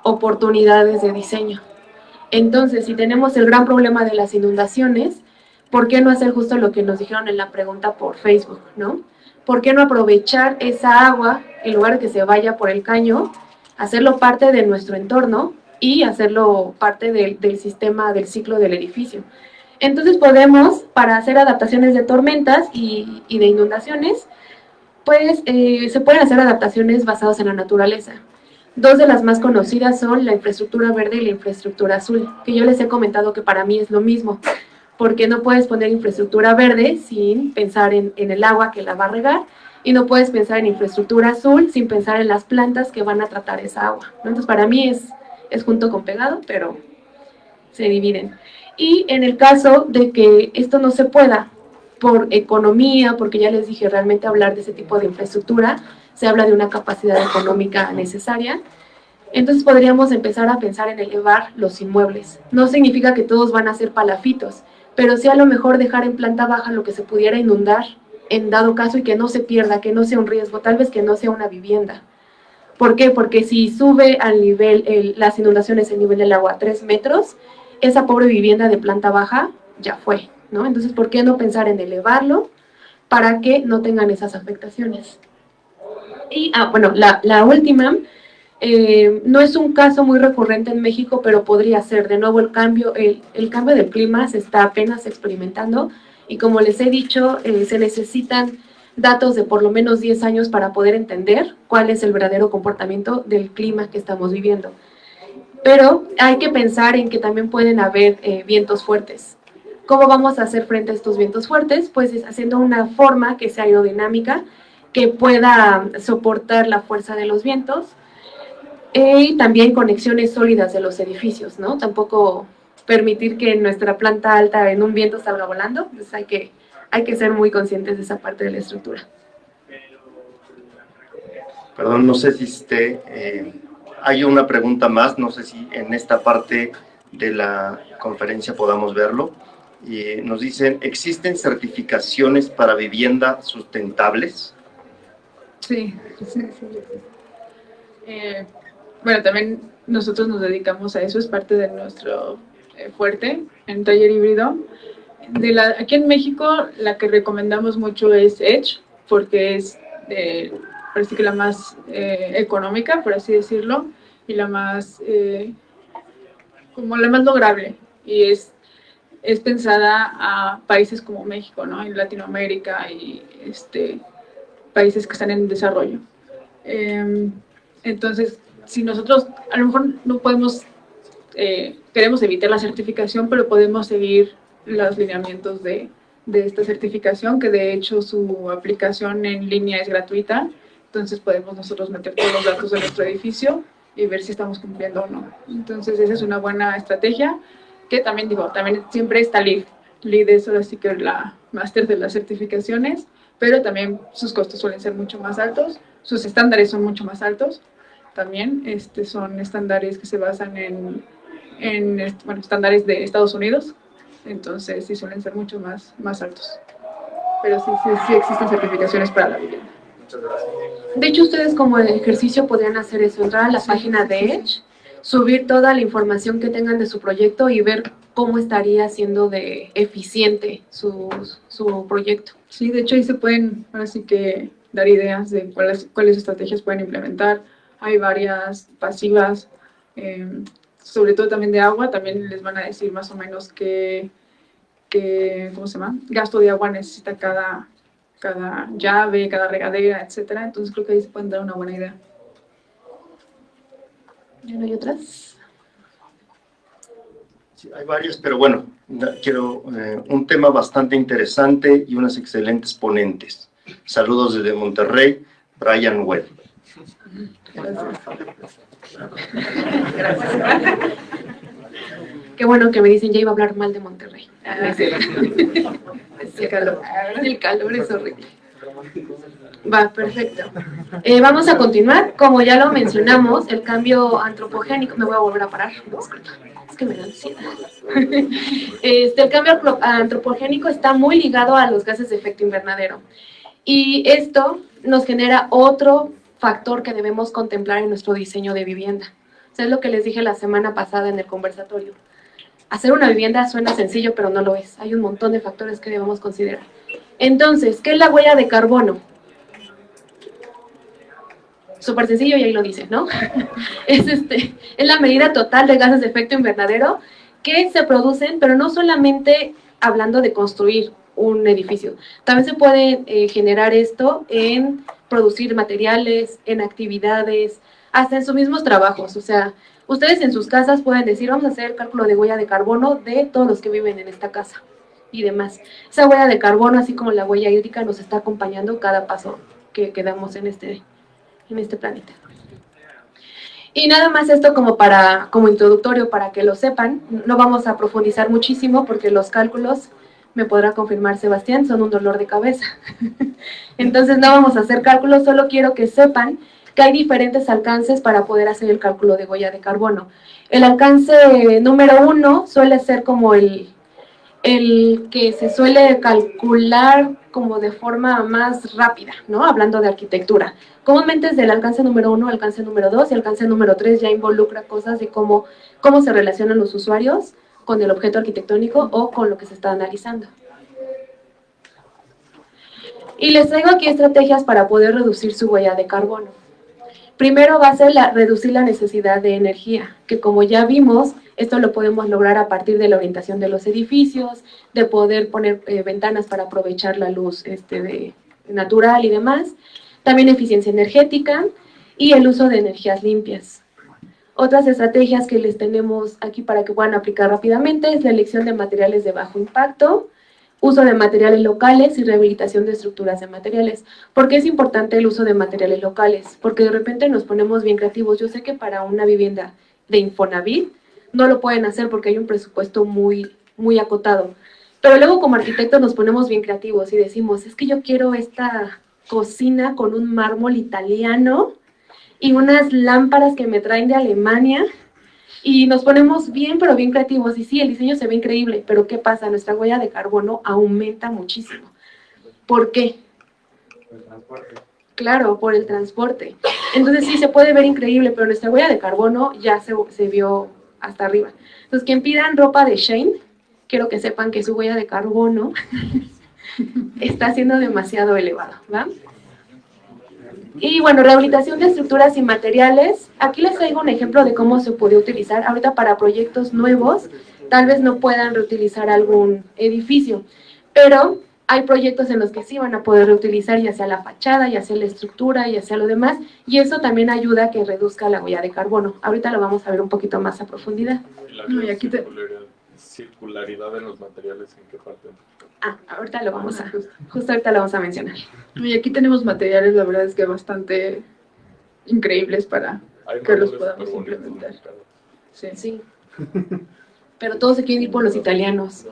oportunidades de diseño. Entonces, si tenemos el gran problema de las inundaciones, ¿por qué no hacer justo lo que nos dijeron en la pregunta por Facebook, ¿no? ¿Por qué no aprovechar esa agua, en lugar de que se vaya por el caño, hacerlo parte de nuestro entorno y hacerlo parte del sistema, del ciclo del edificio? Entonces podemos, para hacer adaptaciones de tormentas y de inundaciones, pues se pueden hacer adaptaciones basadas en la naturaleza. 2 de las más conocidas son la infraestructura verde y la infraestructura azul, que yo les he comentado que para mí es lo mismo, porque no puedes poner infraestructura verde sin pensar en el agua que la va a regar, y no puedes pensar en infraestructura azul sin pensar en las plantas que van a tratar esa agua, ¿no? Entonces para mí es junto con pegado, pero se dividen. Y en el caso de que esto no se pueda por economía, porque ya les dije, realmente hablar de ese tipo de infraestructura, se habla de una capacidad económica necesaria, entonces podríamos empezar a pensar en elevar los inmuebles. No significa que todos van a ser palafitos, pero sí a lo mejor dejar en planta baja lo que se pudiera inundar en dado caso y que no se pierda, que no sea un riesgo, tal vez que no sea una vivienda. ¿Por qué? Porque si sube al nivel, las inundaciones, el nivel del agua a 3 metros, esa pobre vivienda de planta baja ya fue, ¿no? Entonces, ¿por qué no pensar en elevarlo para que no tengan esas afectaciones? Y, bueno, la última, no es un caso muy recurrente en México, pero podría ser. De nuevo, el cambio del clima se está apenas experimentando y como les he dicho, se necesitan datos de por lo menos 10 años para poder entender cuál es el verdadero comportamiento del clima que estamos viviendo. Pero hay que pensar en que también pueden haber vientos fuertes. ¿Cómo vamos a hacer frente a estos vientos fuertes? Pues haciendo una forma que sea aerodinámica, que pueda soportar la fuerza de los vientos, y también conexiones sólidas de los edificios, ¿no? Tampoco permitir que nuestra planta alta en un viento salga volando, pues hay que ser muy conscientes de esa parte de la estructura. Perdón, no sé si hay una pregunta más, no sé si en esta parte de la conferencia podamos verlo. Nos dicen, ¿existen certificaciones para viviendas sustentables? Sí. Bueno, también nosotros nos dedicamos a eso, es parte de nuestro fuerte en taller híbrido. Aquí en México la que recomendamos mucho es Edge, porque es parece que la más económica, por así decirlo, y la más como la más lograble, y es pensada a países como México, ¿no? En Latinoamérica y países que están en desarrollo. Entonces, si nosotros a lo mejor no podemos, queremos evitar la certificación, pero podemos seguir los lineamientos de de esta certificación, que de hecho su aplicación en línea es gratuita, entonces podemos nosotros meter todos los datos de nuestro edificio y ver si estamos cumpliendo o no. Entonces esa es una buena estrategia, que también también siempre está LEED. LEED es ahora sí que la máster de las certificaciones, pero también sus costos suelen ser mucho más altos, sus estándares son mucho más altos, también son estándares que se basan en estándares de Estados Unidos, entonces sí suelen ser mucho más altos. Pero sí existen certificaciones para la vivienda. Muchas gracias. De hecho, ustedes como ejercicio podrían hacer eso, entrar a la página de Edge, subir toda la información que tengan de su proyecto y ver cómo estaría siendo de eficiente su proyecto. Sí, de hecho ahí se pueden ahora sí que dar ideas de cuáles estrategias pueden implementar. Hay varias pasivas, sobre todo también de agua, también les van a decir más o menos qué ¿cómo se llama? Gasto de agua necesita cada llave, cada regadera, etcétera. Entonces creo que ahí se pueden dar una buena idea. ¿Ya no hay otras? Sí, hay varias, pero bueno, quiero un tema bastante interesante y unas excelentes ponentes. Saludos desde Monterrey, Brian Webb. Gracias. Qué bueno que me dicen, ya iba a hablar mal de Monterrey. El calor es horrible. Va, perfecto. Vamos a continuar. Como ya lo mencionamos, el cambio antropogénico, me voy a volver a parar, es que me da ansiedad. El cambio antropogénico está muy ligado a los gases de efecto invernadero. Y esto nos genera otro factor que debemos contemplar en nuestro diseño de vivienda. O sea, es lo que les dije la semana pasada en el conversatorio. Hacer una vivienda suena sencillo, pero no lo es. Hay un montón de factores que debemos considerar. Entonces, ¿qué es la huella de carbono? Súper sencillo y ahí lo dice, ¿no? Es la medida total de gases de efecto invernadero que se producen, pero no solamente hablando de construir un edificio. También se puede generar esto en producir materiales, en actividades, hasta en sus mismos trabajos. O sea, ustedes en sus casas pueden decir, vamos a hacer el cálculo de huella de carbono de todos los que viven en esta casa y demás. Esa huella de carbono, así como la huella hídrica, nos está acompañando cada paso que damos en este planeta. Y nada más esto como introductorio para que lo sepan. No vamos a profundizar muchísimo porque los cálculos, me podrá confirmar Sebastián, son un dolor de cabeza. Entonces no vamos a hacer cálculos, solo quiero que sepan que hay diferentes alcances para poder hacer el cálculo de huella de carbono. El alcance número 1 suele ser como el que se suele calcular como de forma más rápida, ¿no? Hablando de arquitectura. Comúnmente es del alcance número 1 al alcance número 2 y el alcance número 3 ya involucra cosas de cómo se relacionan los usuarios con el objeto arquitectónico o con lo que se está analizando. Y les traigo aquí estrategias para poder reducir su huella de carbono. Primero va a ser reducir la necesidad de energía, que como ya vimos, esto lo podemos lograr a partir de la orientación de los edificios, de poder poner ventanas para aprovechar la luz natural y demás. También eficiencia energética y el uso de energías limpias. Otras estrategias que les tenemos aquí para que puedan aplicar rápidamente es la elección de materiales de bajo impacto, uso de materiales locales y rehabilitación de estructuras de materiales. ¿Por qué es importante el uso de materiales locales? Porque de repente nos ponemos bien creativos. Yo sé que para una vivienda de Infonavit no lo pueden hacer porque hay un presupuesto muy, muy acotado. Pero luego como arquitectos nos ponemos bien creativos y decimos, es que yo quiero esta cocina con un mármol italiano y unas lámparas que me traen de Alemania. Y nos ponemos bien, pero bien creativos. Y sí, el diseño se ve increíble, pero ¿qué pasa? Nuestra huella de carbono aumenta muchísimo. ¿Por qué? Por el transporte. Claro, por el transporte. Entonces sí, se puede ver increíble, pero nuestra huella de carbono ya se vio hasta arriba. Entonces, quien pidan ropa de Shein, quiero que sepan que su huella de carbono está siendo demasiado elevada, ¿va? Y bueno, rehabilitación de estructuras y materiales. Aquí les traigo un ejemplo de cómo se puede utilizar. Ahorita para proyectos nuevos, tal vez no puedan reutilizar algún edificio, pero hay proyectos en los que sí van a poder reutilizar ya sea la fachada, ya sea la estructura, ya sea lo demás, y eso también ayuda a que reduzca la huella de carbono. Ahorita lo vamos a ver un poquito más a profundidad. Y la y aquí circularidad en los materiales, ¿en qué parte? Ahorita lo vamos a, justo ahorita lo vamos a mencionar. Y aquí tenemos materiales, la verdad es que bastante increíbles para que los podamos implementar. Sí. Pero todos se quieren ir por los italianos.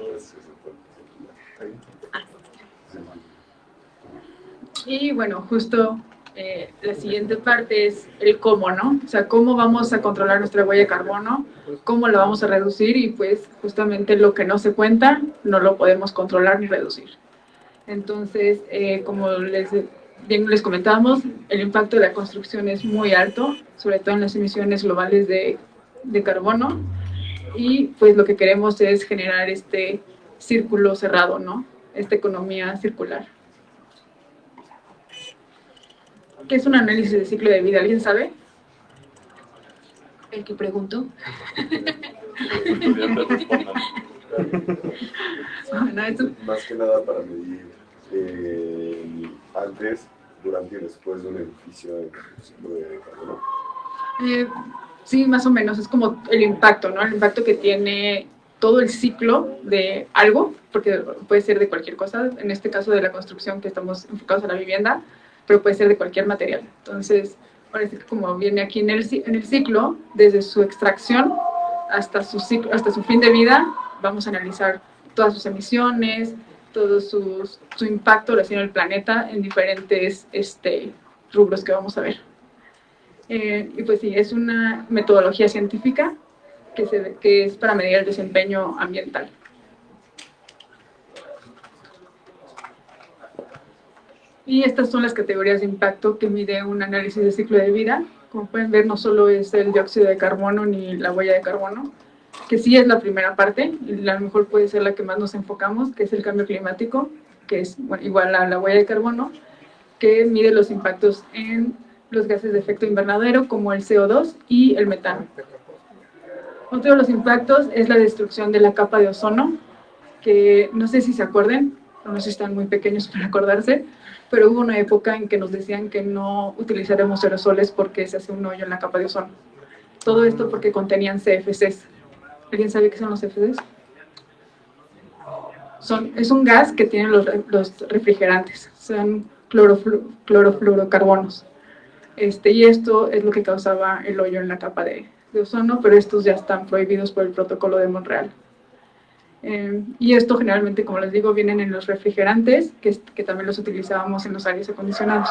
Y bueno, justo la siguiente parte es el cómo, ¿no? O sea, cómo vamos a controlar nuestra huella de carbono, cómo la vamos a reducir y pues justamente lo que no se cuenta no lo podemos controlar ni reducir. Entonces, como bien les comentábamos, el impacto de la construcción es muy alto, sobre todo en las emisiones globales de carbono, y pues lo que queremos es generar este círculo cerrado, ¿no? Esta economía circular. ¿Qué es un análisis de ciclo de vida? ¿Alguien sabe? El que preguntó. Más que nada para medir antes, durante y después de un edificio en el ciclo de carbono. Sí, más o menos, es como el impacto, ¿no? El impacto que tiene todo el ciclo de algo, porque puede ser de cualquier cosa, en este caso de la construcción que estamos enfocados a la vivienda, pero puede ser de cualquier material. Entonces, parece que como viene aquí en el ciclo, desde su extracción hasta su fin de vida, vamos a analizar todas sus emisiones, todo su impacto en el planeta en diferentes rubros que vamos a ver. Y pues sí, es una metodología científica que es para medir el desempeño ambiental. Y estas son las categorías de impacto que mide un análisis de ciclo de vida. Como pueden ver, no solo es el dióxido de carbono ni la huella de carbono, que sí es la primera parte, y a lo mejor puede ser la que más nos enfocamos, que es el cambio climático, que es igual a la huella de carbono, que mide los impactos en los gases de efecto invernadero, como el CO2 y el metano. Otro de los impactos es la destrucción de la capa de ozono, que no sé si se acuerden, no sé si están muy pequeños para acordarse, pero hubo una época en que nos decían que no utilizaremos aerosoles porque se hace un hoyo en la capa de ozono. Todo esto porque contenían CFCs. ¿Alguien sabe qué son los CFCs? Es un gas que tienen los refrigerantes, son clorofluorocarbonos. Y esto es lo que causaba el hoyo en la capa de ozono, pero estos ya están prohibidos por el protocolo de Montreal. Y esto generalmente, como les digo, vienen en los refrigerantes, que también los utilizábamos en los aires acondicionados.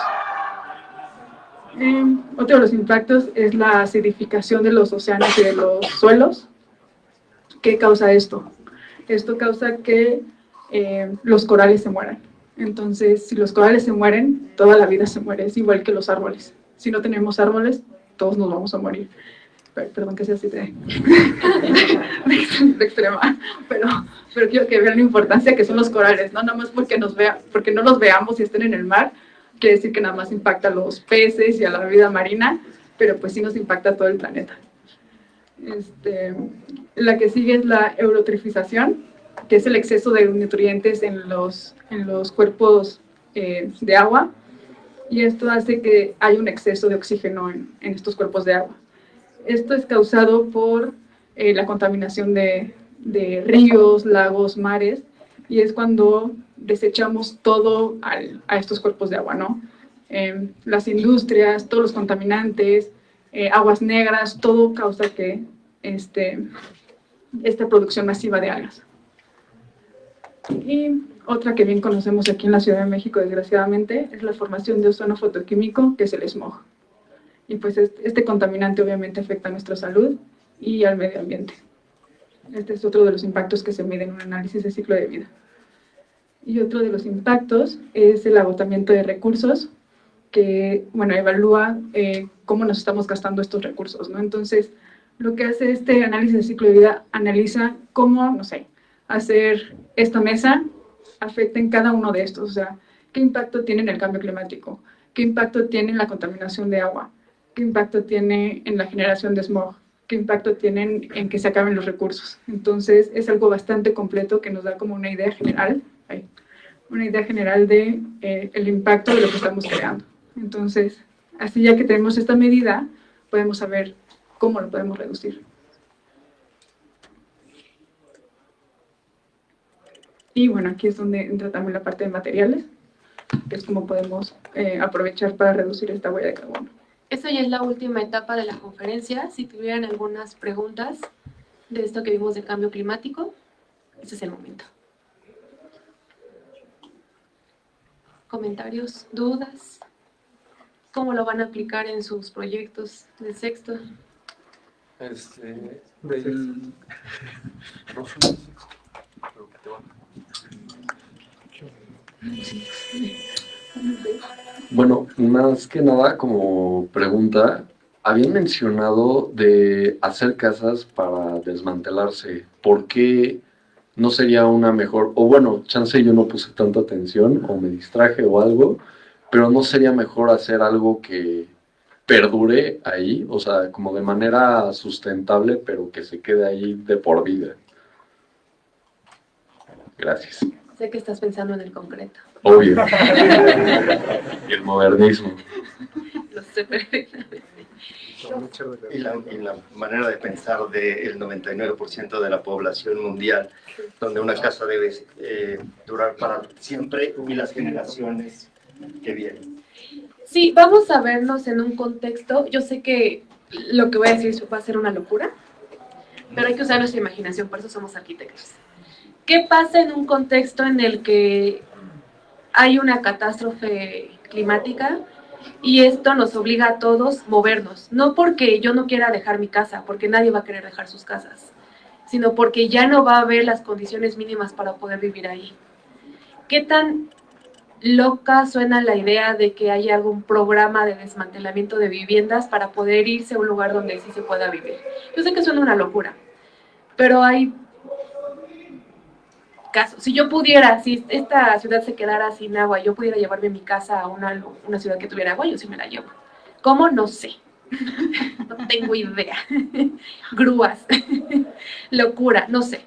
Otro de los impactos es la acidificación de los océanos y de los suelos. ¿Qué causa esto? Esto causa que los corales se mueran. Entonces, si los corales se mueren, toda la vida se muere, es igual que los árboles. Si no tenemos árboles, todos nos vamos a morir. Perdón que sea así de extrema, pero quiero que vean la importancia que son los corales, ¿no? Nada más porque no los veamos y estén en el mar, quiere decir que nada más impacta a los peces y a la vida marina, pero pues sí nos impacta a todo el planeta. La que sigue es la eutrofización, que es el exceso de nutrientes en los cuerpos de agua, y esto hace que haya un exceso de oxígeno en estos cuerpos de agua. Esto es causado por la contaminación de ríos, lagos, mares, y es cuando desechamos todo a estos cuerpos de agua, ¿no? Las industrias, todos los contaminantes, aguas negras, todo causa que esta producción masiva de algas. Y otra que bien conocemos aquí en la Ciudad de México, desgraciadamente, es la formación de ozono fotoquímico, que es el smog. Y pues este contaminante obviamente afecta a nuestra salud y al medio ambiente. Este es otro de los impactos que se mide en un análisis de ciclo de vida. Y otro de los impactos es el agotamiento de recursos, que, bueno, evalúa cómo nos estamos gastando estos recursos, ¿no? Entonces, lo que hace este análisis de ciclo de vida, analiza cómo, no sé, hacer esta mesa afecta en cada uno de estos, o sea, qué impacto tiene en el cambio climático, qué impacto tiene en la contaminación de agua, qué impacto tiene en la generación de smog, qué impacto tienen en que se acaben los recursos. Entonces, es algo bastante completo que nos da como una idea general, de el impacto de lo que estamos creando. Entonces, así ya que tenemos esta medida, podemos saber cómo lo podemos reducir. Y bueno, aquí es donde entra también la parte de materiales, que es como podemos aprovechar para reducir esta huella de carbono. Esa ya es la última etapa de la conferencia. Si tuvieran algunas preguntas de esto que vimos del cambio climático, ese es el momento. ¿Comentarios? ¿Dudas? ¿Cómo lo van a aplicar en sus proyectos de sexto? Bueno, más que nada como pregunta, habían mencionado de hacer casas para desmantelarse. ¿Por qué no sería una mejor, o bueno, chance yo no puse tanta atención o me distraje o algo, pero no sería mejor hacer algo que perdure ahí, o sea, como de manera sustentable, pero que se quede ahí de por vida? Gracias. Sé que estás pensando en el concreto. Obvio. Y el modernismo. Lo sé perfectamente. Y la manera de pensar del 99% de la población mundial, donde una casa debe durar para siempre y las generaciones que vienen. Sí, vamos a vernos en un contexto. Yo sé que lo que voy a decir va a ser una locura, pero hay que usar nuestra imaginación, por eso somos arquitectos. ¿Qué pasa en un contexto en el que hay una catástrofe climática y esto nos obliga a todos a movernos? No porque yo no quiera dejar mi casa, porque nadie va a querer dejar sus casas, sino porque ya no va a haber las condiciones mínimas para poder vivir ahí. ¿Qué tan loca suena la idea de que haya algún programa de desmantelamiento de viviendas para poder irse a un lugar donde sí se pueda vivir? Yo sé que suena una locura, pero hay casos. Si yo pudiera, si esta ciudad se quedara sin agua, yo pudiera llevarme mi casa a una ciudad que tuviera agua, yo sí me la llevo. ¿Cómo? No sé. No tengo idea. Grúas. Locura, no sé.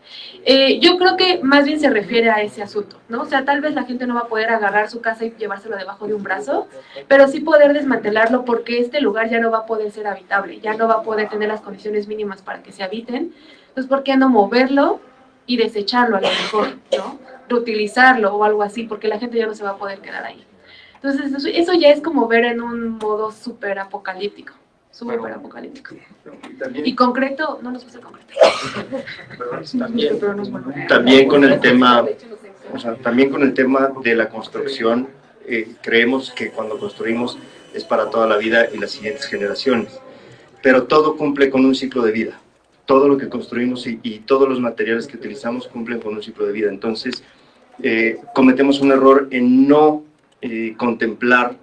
Yo creo que más bien se refiere a ese asunto, ¿no? O sea, tal vez la gente no va a poder agarrar su casa y llevárselo debajo de un brazo, pero sí poder desmantelarlo porque este lugar ya no va a poder ser habitable, ya no va a poder tener las condiciones mínimas para que se habiten. Entonces, ¿por qué no moverlo y desecharlo a lo mejor, ¿no? Reutilizarlo o algo así, porque la gente ya no se va a poder quedar ahí. Entonces, eso ya es como ver en un modo súper apocalíptico. Súper apocalíptico. Y concreto, no nos gusta el concreto. También con el tema, también con el tema de la construcción, creemos que cuando construimos es para toda la vida y las siguientes generaciones. Pero todo cumple con un ciclo de vida. Todo lo que construimos y todos los materiales que utilizamos cumplen con un ciclo de vida. Entonces, cometemos un error en no contemplar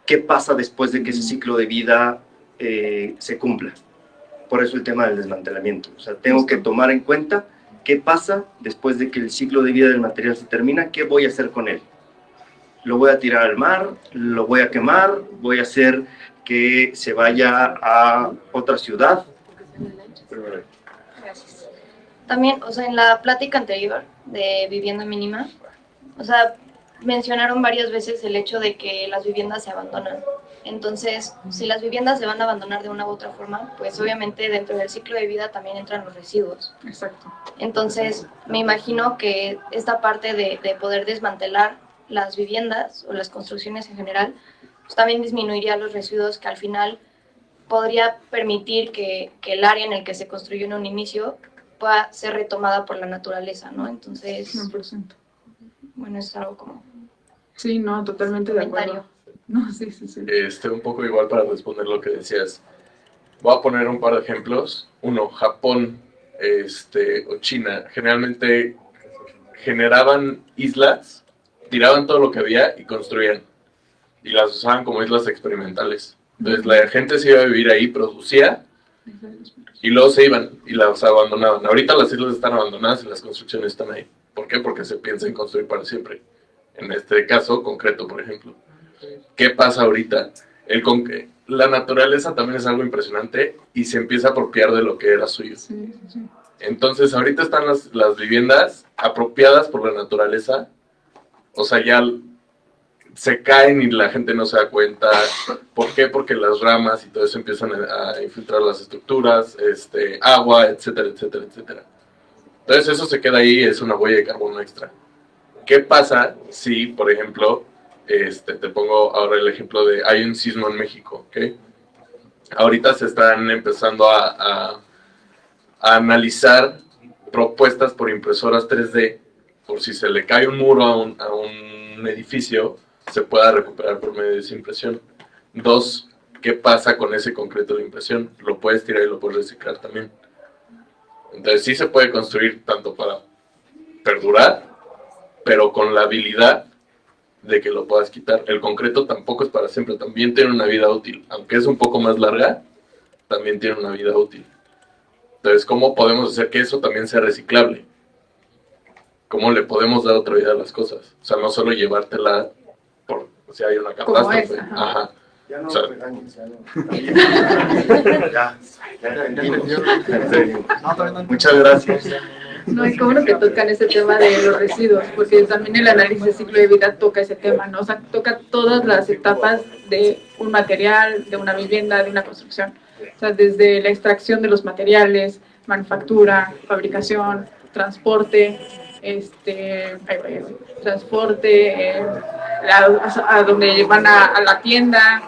qué pasa después de que ese ciclo de vida se cumpla. Por eso el tema del desmantelamiento. O sea, tengo que tomar en cuenta qué pasa después de que el ciclo de vida del material se termina, qué voy a hacer con él. Lo voy a tirar al mar, lo voy a quemar, voy a hacer que se vaya a otra ciudad. Gracias. También, o sea, en la plática anterior de vivienda mínima, o sea, mencionaron varias veces el hecho de que las viviendas se abandonan. Entonces, si las viviendas se van a abandonar de una u otra forma, pues obviamente dentro del ciclo de vida también entran los residuos. Exacto. Entonces, me imagino que esta parte de poder desmantelar las viviendas o las construcciones en general, pues también disminuiría los residuos que al final podría permitir que el área en el que se construyó en un inicio pueda ser retomada por la naturaleza, ¿no? Entonces, 100%. Bueno, es algo como... Sí, no, totalmente de acuerdo. No, sí. Un poco igual para responder lo que decías. Voy a poner un par de ejemplos. Uno, Japón o China, generalmente generaban islas, tiraban todo lo que había y construían. Y las usaban como islas experimentales. Entonces la gente se iba a vivir ahí, producía, y luego se iban y las abandonaban. Ahorita las islas están abandonadas y las construcciones están ahí. ¿Por qué? Porque se piensa en construir para siempre. En este caso concreto, por ejemplo. ¿Qué pasa ahorita? La naturaleza también es algo impresionante y se empieza a apropiar de lo que era suyo. Sí. Entonces, ahorita están las viviendas apropiadas por la naturaleza. O sea, ya se caen y la gente no se da cuenta. ¿Por qué? Porque las ramas y todo eso empiezan a infiltrar las estructuras, agua, etcétera, etcétera, etcétera. Entonces, eso se queda ahí, es una huella de carbono extra. ¿qué pasa si, por ejemplo, te pongo ahora el ejemplo de, hay un sismo en México, ¿ok? Ahorita se están empezando a analizar propuestas por impresoras 3D, por si se le cae un muro a un edificio, se pueda recuperar por medio de esa impresión. 2, ¿qué pasa con ese concreto de impresión? Lo puedes tirar y lo puedes reciclar también. Entonces sí se puede construir tanto para perdurar, pero con la habilidad de que lo puedas quitar. El concreto tampoco es para siempre, también tiene una vida útil. Aunque es un poco más larga, también tiene una vida útil. Entonces, ¿cómo podemos hacer que eso también sea reciclable? ¿Cómo le podemos dar otra vida a las cosas? O sea, no solo llevártela por si hay una catástrofe. Ajá. Ya no O sea, regañes, ya no. Ya entendimos. Muchas gracias. No, y cómo que tocan ese tema de los residuos, porque también el análisis de ciclo de vida toca ese tema, ¿no? O sea, toca todas las etapas de un material, de una vivienda, de una construcción. O sea, desde la extracción de los materiales, manufactura, fabricación, transporte, a donde van a la tienda,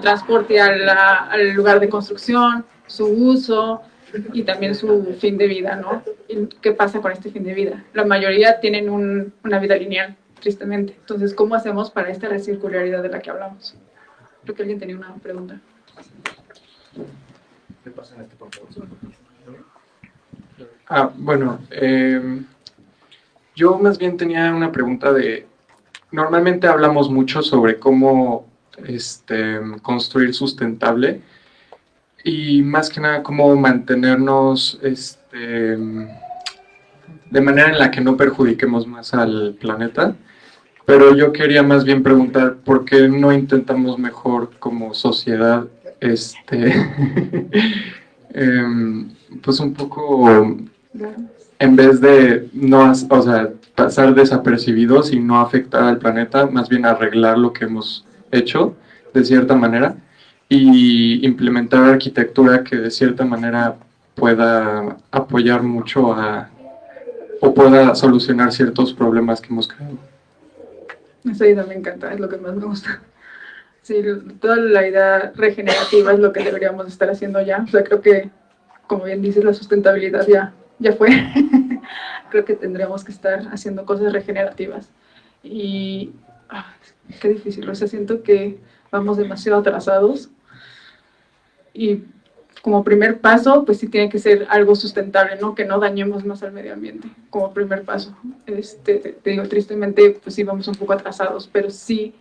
transporte al lugar de construcción, su uso y también su fin de vida, ¿no? ¿Y qué pasa con este fin de vida? La mayoría tienen una vida lineal, tristemente. Entonces, ¿cómo hacemos para esta recircularidad de la que hablamos? Creo que alguien tenía una pregunta. ¿Qué pasa en este punto? Bueno, yo más bien tenía una pregunta de, normalmente hablamos mucho sobre cómo construir sustentable y más que nada cómo mantenernos de manera en la que no perjudiquemos más al planeta, pero yo quería más bien preguntar por qué no intentamos mejor como sociedad pues un poco, en vez de no, o sea, pasar desapercibidos y no afectar al planeta, más bien arreglar lo que hemos hecho de cierta manera y implementar arquitectura que de cierta manera pueda apoyar mucho o pueda solucionar ciertos problemas que hemos creado. Esa idea me encanta, es lo que más me gusta. Sí, toda la idea regenerativa es lo que deberíamos estar haciendo ya. O sea, creo que, como bien dices, la sustentabilidad ya fue. Creo que tendríamos que estar haciendo cosas regenerativas. Y qué difícil, o sea, siento que vamos demasiado atrasados. Y como primer paso, pues sí tiene que ser algo sustentable, ¿no? Que no dañemos más al medio ambiente, como primer paso. Te digo, tristemente, pues sí vamos un poco atrasados, pero sí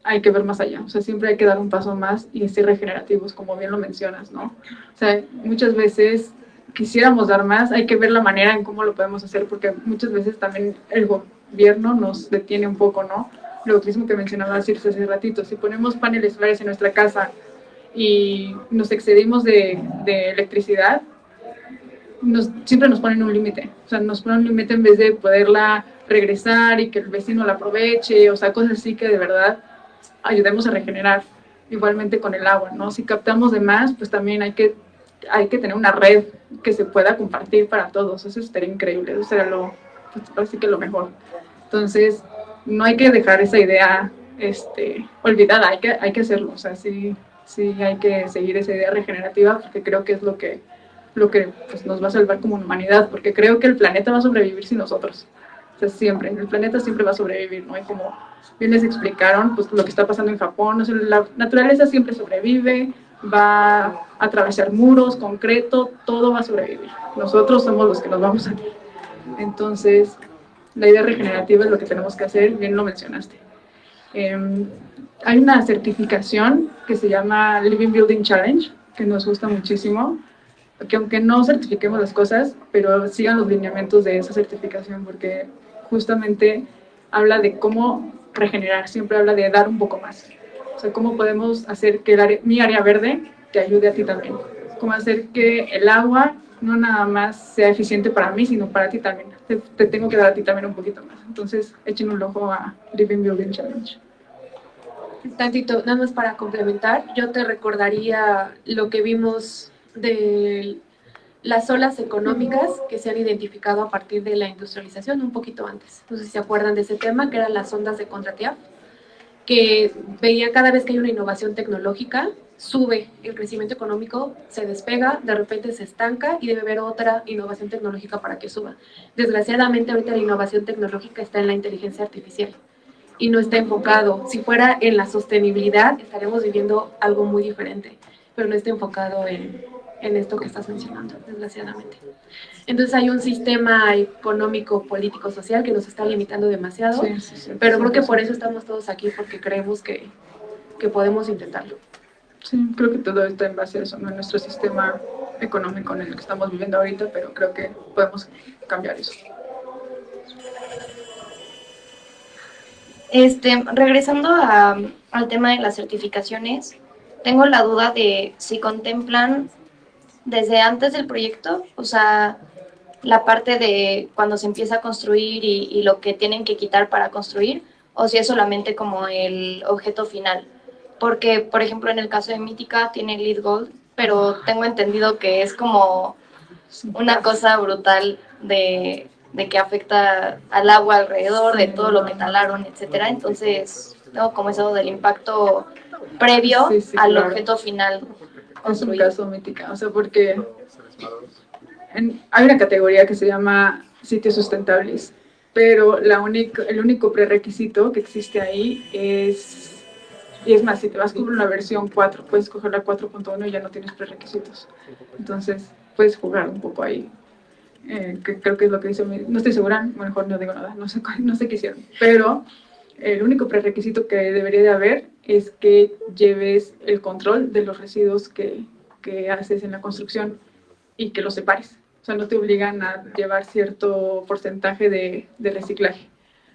hay que ver más allá, o sea, siempre hay que dar un paso más y ser regenerativos, como bien lo mencionas, ¿no? O sea, muchas veces quisiéramos dar más, hay que ver la manera en cómo lo podemos hacer, porque muchas veces también el gobierno nos detiene un poco, ¿no? Lo mismo que mencionaba Circe hace ratito, si ponemos paneles solares en nuestra casa y nos excedimos de electricidad, siempre nos ponen un límite, o sea, nos ponen un límite en vez de poderla regresar y que el vecino la aproveche, o sea, cosas así que de verdad ayudemos a regenerar. Igualmente con el agua, ¿no? Si captamos de más, pues también hay que tener una red que se pueda compartir para todos. Eso estaría increíble, eso sería así que lo mejor. Entonces, no hay que dejar esa idea olvidada, hay que hacerlo. O sea, sí hay que seguir esa idea regenerativa porque creo que es lo que pues, nos va a salvar como humanidad, porque creo que el planeta va a sobrevivir sin nosotros. O sea, siempre, el planeta siempre va a sobrevivir, ¿no? Y como bien les explicaron, pues lo que está pasando en Japón, o sea, la naturaleza siempre sobrevive, va a atravesar muros, concreto, todo va a sobrevivir. Nosotros somos los que nos vamos a ir. Entonces, la idea regenerativa es lo que tenemos que hacer, bien lo mencionaste. Hay una certificación que se llama Living Building Challenge, que nos gusta muchísimo, que aunque no certifiquemos las cosas, pero sigan los lineamientos de esa certificación, porque justamente habla de cómo regenerar, siempre habla de dar un poco más. O sea, cómo podemos hacer que mi área verde te ayude a ti también. Cómo hacer que el agua no nada más sea eficiente para mí, sino para ti también. Te tengo que dar a ti también un poquito más. Entonces, echen un ojo a Living Building Challenge. Tantito, nada más para complementar, yo te recordaría lo que vimos del las olas económicas que se han identificado a partir de la industrialización, un poquito antes. No sé si se acuerdan de ese tema, que eran las ondas de Kondratiev, que veía cada vez que hay una innovación tecnológica, sube el crecimiento económico, se despega, de repente se estanca y debe haber otra innovación tecnológica para que suba. Desgraciadamente ahorita la innovación tecnológica está en la inteligencia artificial y no está enfocado. Si fuera en la sostenibilidad, estaremos viviendo algo muy diferente, pero no está enfocado en esto que estás mencionando, desgraciadamente. Entonces hay un sistema económico, político, social que nos está limitando demasiado, pero creo que por eso estamos todos aquí, porque creemos que podemos intentarlo. Sí, creo que todo está en base a eso, ¿no? En nuestro sistema económico en el que estamos viviendo ahorita, pero creo que podemos cambiar eso. Regresando al tema de las certificaciones, tengo la duda de si contemplan desde antes del proyecto, o sea, la parte de cuando se empieza a construir y lo que tienen que quitar para construir, o si es solamente como el objeto final. Porque, por ejemplo, en el caso de Mítica tiene Lead Gold, pero tengo entendido que es como una cosa brutal de que afecta al agua alrededor, de todo lo que talaron, etcétera. Entonces, tengo como eso del impacto previo al objeto final construido. Es un caso Mítica, o sea, porque hay una categoría que se llama sitios sustentables, pero el único prerequisito que existe ahí es, y es más, si te vas con una versión 4, puedes coger la 4.1 y ya no tienes prerequisitos. Entonces, puedes jugar un poco ahí. Que creo que es lo que dice, no estoy segura, mejor no digo nada, no sé qué hicieron, pero el único prerequisito que debería de haber es que lleves el control de los residuos que haces en la construcción y que los separes. O sea, no te obligan a llevar cierto porcentaje de reciclaje,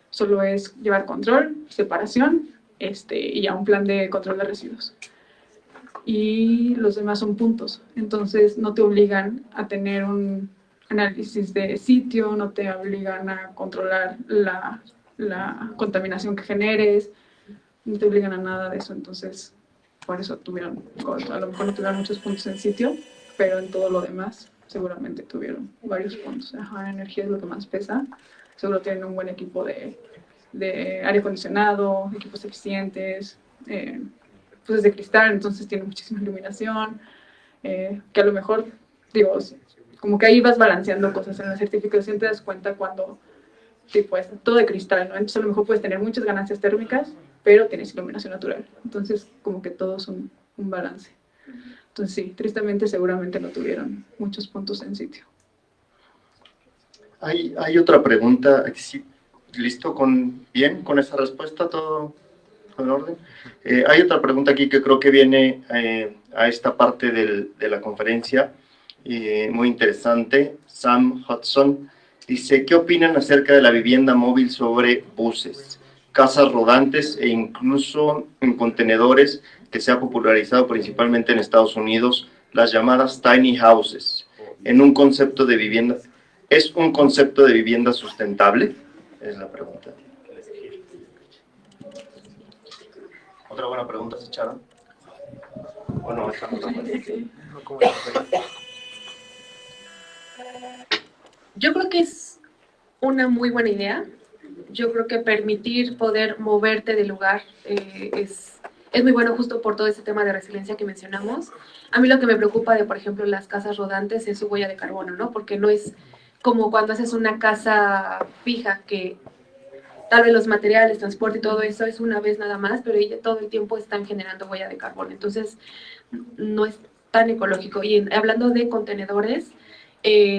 solo es llevar control, separación y ya un plan de control de residuos. Y los demás son puntos, entonces no te obligan a tener un análisis de sitio, no te obligan a controlar la contaminación que generes, no te obligan a nada de eso, entonces por eso tuvieron, a lo mejor no tuvieron muchos puntos en sitio, pero en todo lo demás seguramente tuvieron varios puntos. Energía es lo que más pesa, seguro tienen un buen equipo de aire acondicionado, equipos eficientes, pues es de cristal, entonces tiene muchísima iluminación, que a lo mejor, digo, como que ahí vas balanceando cosas. En la certificación te das cuenta cuando tipo, es todo de cristal, ¿no? Entonces a lo mejor puedes tener muchas ganancias térmicas, pero tienes iluminación natural. Entonces como que todo es un balance. Entonces sí, tristemente seguramente no tuvieron muchos puntos en sitio. Hay otra pregunta. Sí, ¿listo? ¿Bien con esa respuesta? ¿Todo en orden? Hay otra pregunta aquí que creo que viene a esta parte de la conferencia. Muy interesante. Sam Hudson dice, ¿qué opinan acerca de la vivienda móvil sobre buses, casas rodantes e incluso en contenedores que se ha popularizado principalmente en Estados Unidos, las llamadas tiny houses, en un concepto de vivienda? ¿Es un concepto de vivienda sustentable? Es la pregunta. ¿Otra buena pregunta se echaron? ¿O no? Yo creo que es una muy buena idea. Yo creo que permitir poder moverte del lugar es muy bueno, justo por todo ese tema de resiliencia que mencionamos. A mí lo que me preocupa de, por ejemplo, las casas rodantes es su huella de carbono, ¿no? Porque no es como cuando haces una casa fija, que tal vez los materiales, transporte y todo eso es una vez nada más, pero todo el tiempo están generando huella de carbono. Entonces, no es tan ecológico. Y hablando de contenedores,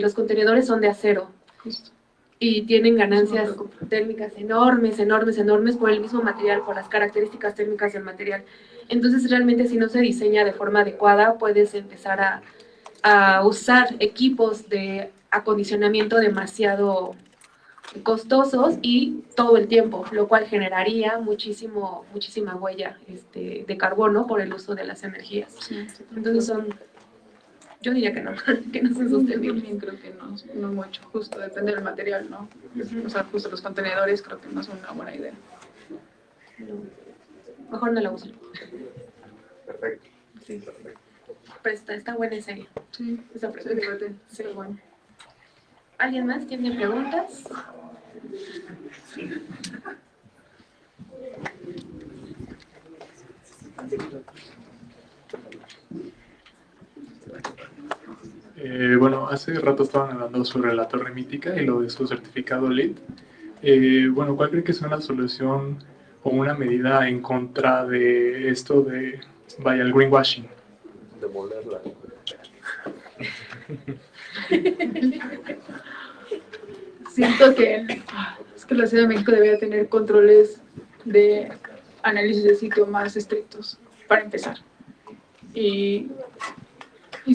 los contenedores son de acero y tienen ganancias térmicas enormes, enormes, enormes por el mismo material, por las características térmicas del material. Entonces, realmente, si no se diseña de forma adecuada, puedes empezar a usar equipos de acondicionamiento demasiado costosos y todo el tiempo, lo cual generaría muchísima huella de carbono por el uso de las energías. Entonces yo diría que no son sostenibles. Yo creo que no mucho, justo depende del material, ¿no? O sea, justo los contenedores creo que no son una buena idea. Mejor no la usen. Perfecto. Sí. pero está buena esa, Sí, esa se pregunta. debate, sí, bueno. ¿Alguien más tiene preguntas? Bueno, hace rato estaban hablando sobre la torre mítica y lo de su certificado LEED. Bueno, ¿cuál cree que es una solución o una medida en contra de esto de, vaya, el greenwashing? Demolerla. Siento que es que la Ciudad de México debería tener controles de análisis de sitio más estrictos, para empezar. Y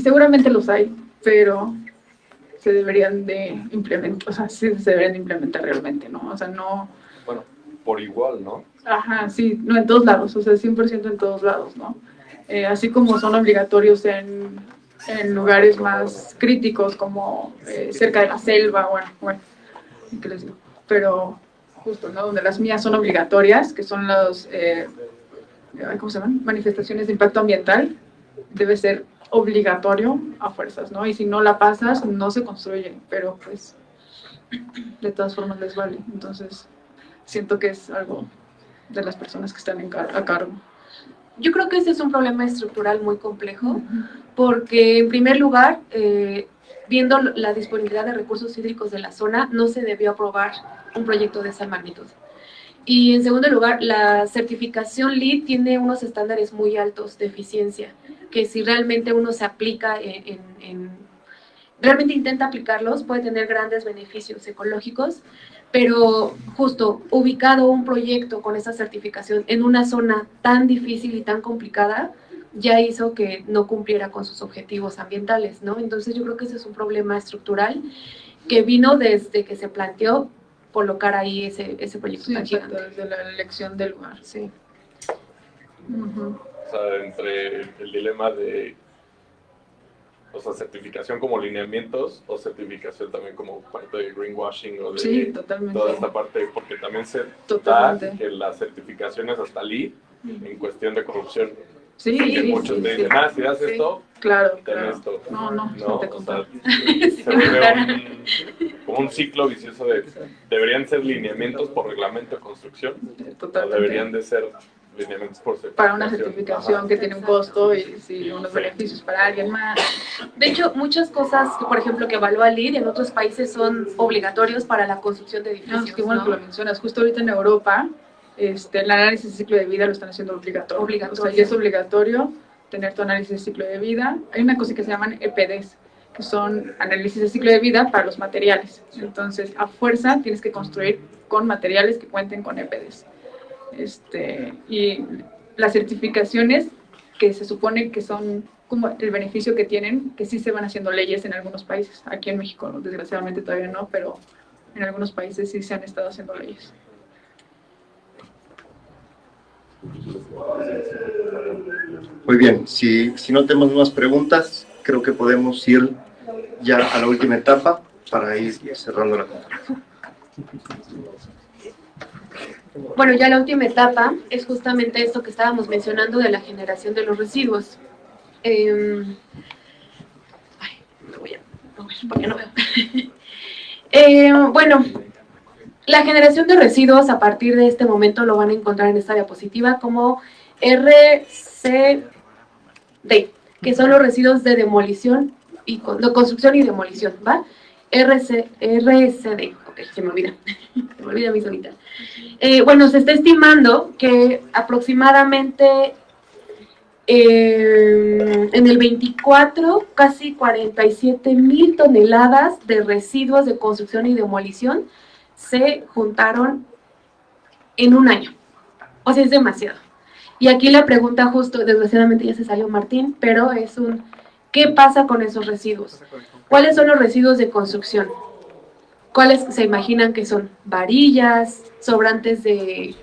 seguramente los hay, pero se deberían de implementar, o sea, sí se deberían de implementar realmente, ¿no? O sea, no... Bueno, por igual, ¿no? Ajá, sí, no en todos lados, o sea, 100% en todos lados, ¿no? Así como son obligatorios en lugares más críticos, como cerca de la selva, bueno, ¿qué les digo? Pero justo, ¿no? Donde las mías son obligatorias, que son los, ¿cómo se llaman? Manifestaciones de impacto ambiental, debe ser obligatorio a fuerzas, ¿no? Y si no la pasas, no se construye, pero pues de todas formas les vale. Entonces, siento que es algo de las personas que están a cargo. Yo creo que ese es un problema estructural muy complejo, porque en primer lugar, viendo la disponibilidad de recursos hídricos de la zona, no se debió aprobar un proyecto de esa magnitud. Y en segundo lugar, la certificación LEED tiene unos estándares muy altos de eficiencia, que si realmente uno se aplica realmente intenta aplicarlos, puede tener grandes beneficios ecológicos, pero justo ubicado un proyecto con esa certificación en una zona tan difícil y tan complicada, ya hizo que no cumpliera con sus objetivos ambientales, ¿no? Entonces yo creo que ese es un problema estructural que vino desde que se planteó colocar ahí ese proyecto Sí, tan exacto, gigante. desde la elección del lugar. Sí. O sea, entre el dilema de, o sea, certificación como lineamientos o certificación también como parte de greenwashing o de Sí, totalmente. toda esta parte, porque también se Totalmente. da que las certificaciones hasta LEED en cuestión de corrupción. Sí, que sí, muchos sí, te dicen, sí. si das Sí. esto, Claro, ten claro. esto. No te o sea, Sí, se vuelve como un ciclo vicioso de, ¿deberían ser lineamientos por reglamento de construcción? Totalmente. ¿O deberían de ser lineamientos por certificación? Para una certificación Ajá. que tiene un costo y sí, unos beneficios para alguien más. De hecho, muchas cosas, que, por ejemplo, que evalúa LEED en otros países son obligatorios para la construcción de edificios. No, es que bueno que lo mencionas. Justo ahorita en Europa, el análisis de ciclo de vida lo están haciendo obligatorio. O sea, ya es obligatorio tener tu análisis de ciclo de vida. Hay una cosa que se llaman EPDs, que son análisis de ciclo de vida para los materiales. Entonces, a fuerza tienes que construir con materiales que cuenten con EPDs. Y las certificaciones que se supone que son como el beneficio que tienen, que sí se van haciendo leyes en algunos países. Aquí en México, desgraciadamente, todavía no, pero en algunos países sí se han estado haciendo leyes. Muy bien, si no tenemos más preguntas, creo que podemos ir ya a la última etapa para ir cerrando la conferencia. Bueno, ya la última etapa es justamente esto que estábamos mencionando de la generación de los residuos. Lo voy a mover porque no veo. Bueno, la generación de residuos a partir de este momento lo van a encontrar en esta diapositiva como RCD, que son los residuos de demolición y de construcción y demolición, ¿va? RCD, ok, se me olvida a mí solita. Bueno, se está estimando que aproximadamente en el 24, casi 47,000 toneladas de residuos de construcción y demolición se juntaron en un año. O sea, es demasiado. Y aquí la pregunta justo, desgraciadamente ya se salió Martín, pero es ¿qué pasa con esos residuos? ¿Cuáles son los residuos de construcción? ¿Cuáles se imaginan que son? Varillas, sobrantes de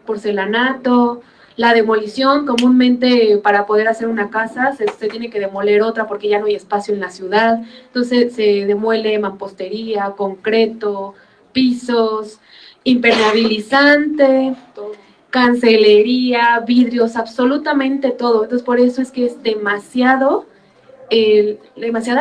porcelanato. La demolición, comúnmente para poder hacer una casa se tiene que demoler otra porque ya no hay espacio en la ciudad. Entonces se demuele mampostería, concreto, pisos, impermeabilizante. cancelería, vidrios, absolutamente todo. Entonces, por eso es que es demasiada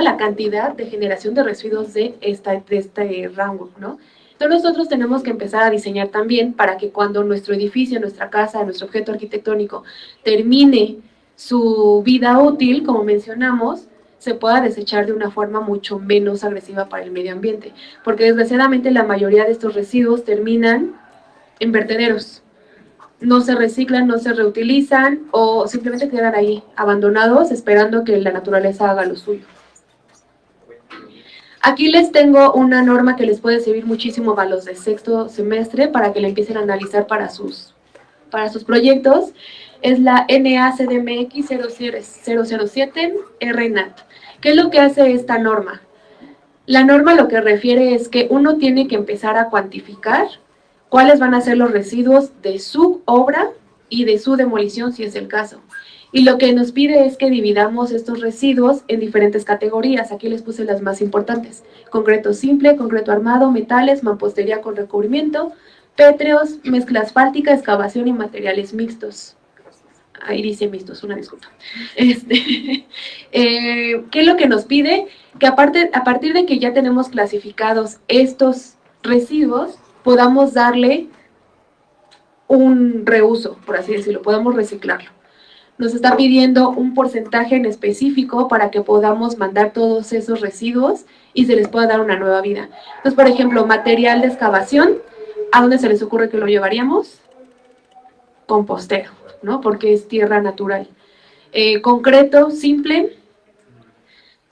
la cantidad de generación de residuos de este rango, ¿no? Entonces nosotros tenemos que empezar a diseñar también para que cuando nuestro edificio, nuestra casa, nuestro objeto arquitectónico termine su vida útil, como mencionamos, se pueda desechar de una forma mucho menos agresiva para el medio ambiente, porque desgraciadamente la mayoría de estos residuos terminan en vertederos, no se reciclan, no se reutilizan o simplemente quedan ahí abandonados esperando que la naturaleza haga lo suyo. Aquí les tengo una norma que les puede servir muchísimo a los de sexto semestre para que la empiecen a analizar para sus proyectos. Es la NACDMX 007 RNAT. ¿Qué es lo que hace esta norma? La norma lo que refiere es que uno tiene que empezar a cuantificar cuáles van a ser los residuos de su obra y de su demolición, si es el caso. Y lo que nos pide es que dividamos estos residuos en diferentes categorías. Aquí les puse las más importantes. Concreto simple, concreto armado, metales, mampostería con recubrimiento, pétreos, mezcla asfáltica, excavación y materiales mixtos. Ahí dice mixtos, una disculpa. ¿Qué es lo que nos pide? Que a partir de que ya tenemos clasificados estos residuos, podamos darle un reuso, por así decirlo, podamos reciclarlo. Nos está pidiendo un porcentaje en específico para que podamos mandar todos esos residuos y se les pueda dar una nueva vida. Entonces, por ejemplo, material de excavación, ¿a dónde se les ocurre que lo llevaríamos? Compostero, ¿no? Porque es tierra natural. Concreto simple,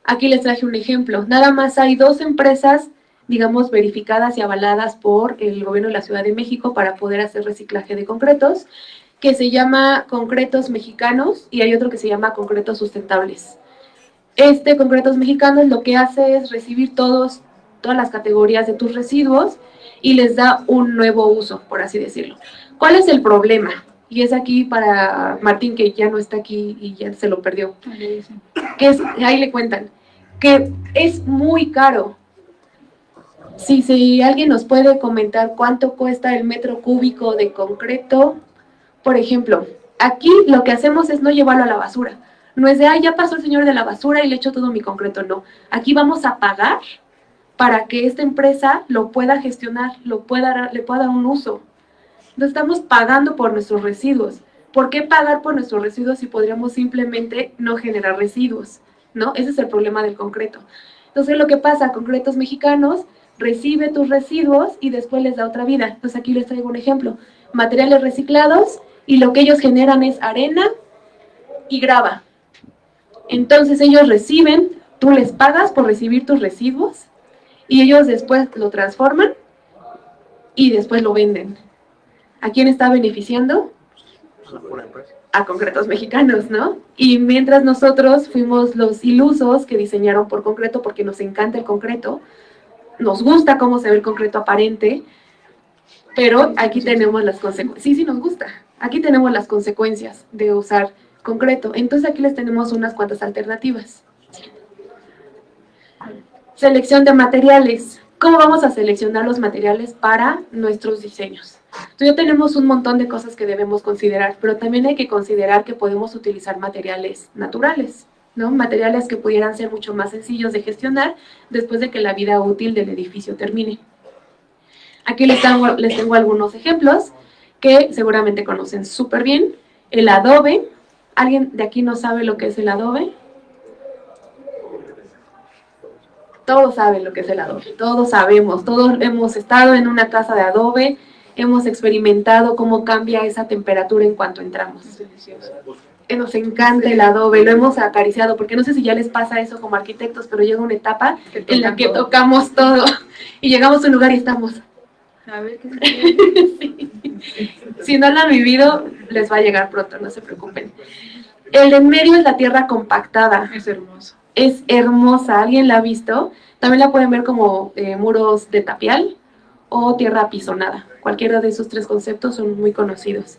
aquí les traje un ejemplo. Nada más hay 2 empresas, digamos, verificadas y avaladas por el gobierno de la Ciudad de México para poder hacer reciclaje de concretos, que se llama Concretos Mexicanos y hay otro que se llama Concretos Sustentables. Concretos Mexicanos lo que hace es recibir todas las categorías de tus residuos y les da un nuevo uso, por así decirlo. ¿Cuál es el problema? Y es aquí para Martín, que ya no está aquí y ya se lo perdió. Ahí le cuentan, que es muy caro. Si alguien nos puede comentar cuánto cuesta el metro cúbico de concreto. Por ejemplo, aquí lo que hacemos es no llevarlo a la basura. No es de, ya pasó el señor de la basura y le echo todo mi concreto, no. Aquí vamos a pagar para que esta empresa lo pueda gestionar, le pueda dar un uso. Entonces estamos pagando por nuestros residuos. ¿Por qué pagar por nuestros residuos si podríamos simplemente no generar residuos? ¿No? Ese es el problema del concreto. Entonces lo que pasa, Concretos Mexicanos recibe tus residuos y después les da otra vida. Entonces aquí les traigo un ejemplo. Materiales reciclados, y lo que ellos generan es arena y grava. Entonces ellos reciben, tú les pagas por recibir tus residuos y ellos después lo transforman y después lo venden. ¿A quién está beneficiando? A Concretos Mexicanos, ¿no? Y mientras nosotros fuimos los ilusos que diseñaron por concreto porque nos encanta el concreto, nos gusta cómo se ve el concreto aparente, pero aquí tenemos las consecuencias. Sí, nos gusta. Aquí tenemos las consecuencias de usar concreto. Entonces aquí les tenemos unas cuantas alternativas. Selección de materiales. ¿Cómo vamos a seleccionar los materiales para nuestros diseños? Entonces ya tenemos un montón de cosas que debemos considerar, pero también hay que considerar que podemos utilizar materiales naturales, ¿no? Materiales que pudieran ser mucho más sencillos de gestionar después de que la vida útil del edificio termine. Aquí les tengo algunos ejemplos que seguramente conocen súper bien. El adobe. ¿Alguien de aquí no sabe lo que es el adobe? Todos saben lo que es el adobe, todos sabemos, todos hemos estado en una casa de adobe, hemos experimentado cómo cambia esa temperatura en cuanto entramos. Es delicioso. Nos encanta el adobe, lo hemos acariciado, porque no sé si ya les pasa eso como arquitectos, pero llega una etapa en la que tocamos todo y llegamos a un lugar y estamos... A ver, ¿qué sí. Si no lo han vivido, les va a llegar pronto, no se preocupen. El de en medio es la tierra compactada. Es hermoso. Es hermosa, ¿alguien la ha visto? También la pueden ver como muros de tapial o tierra apisonada. Cualquiera de esos 3 conceptos son muy conocidos.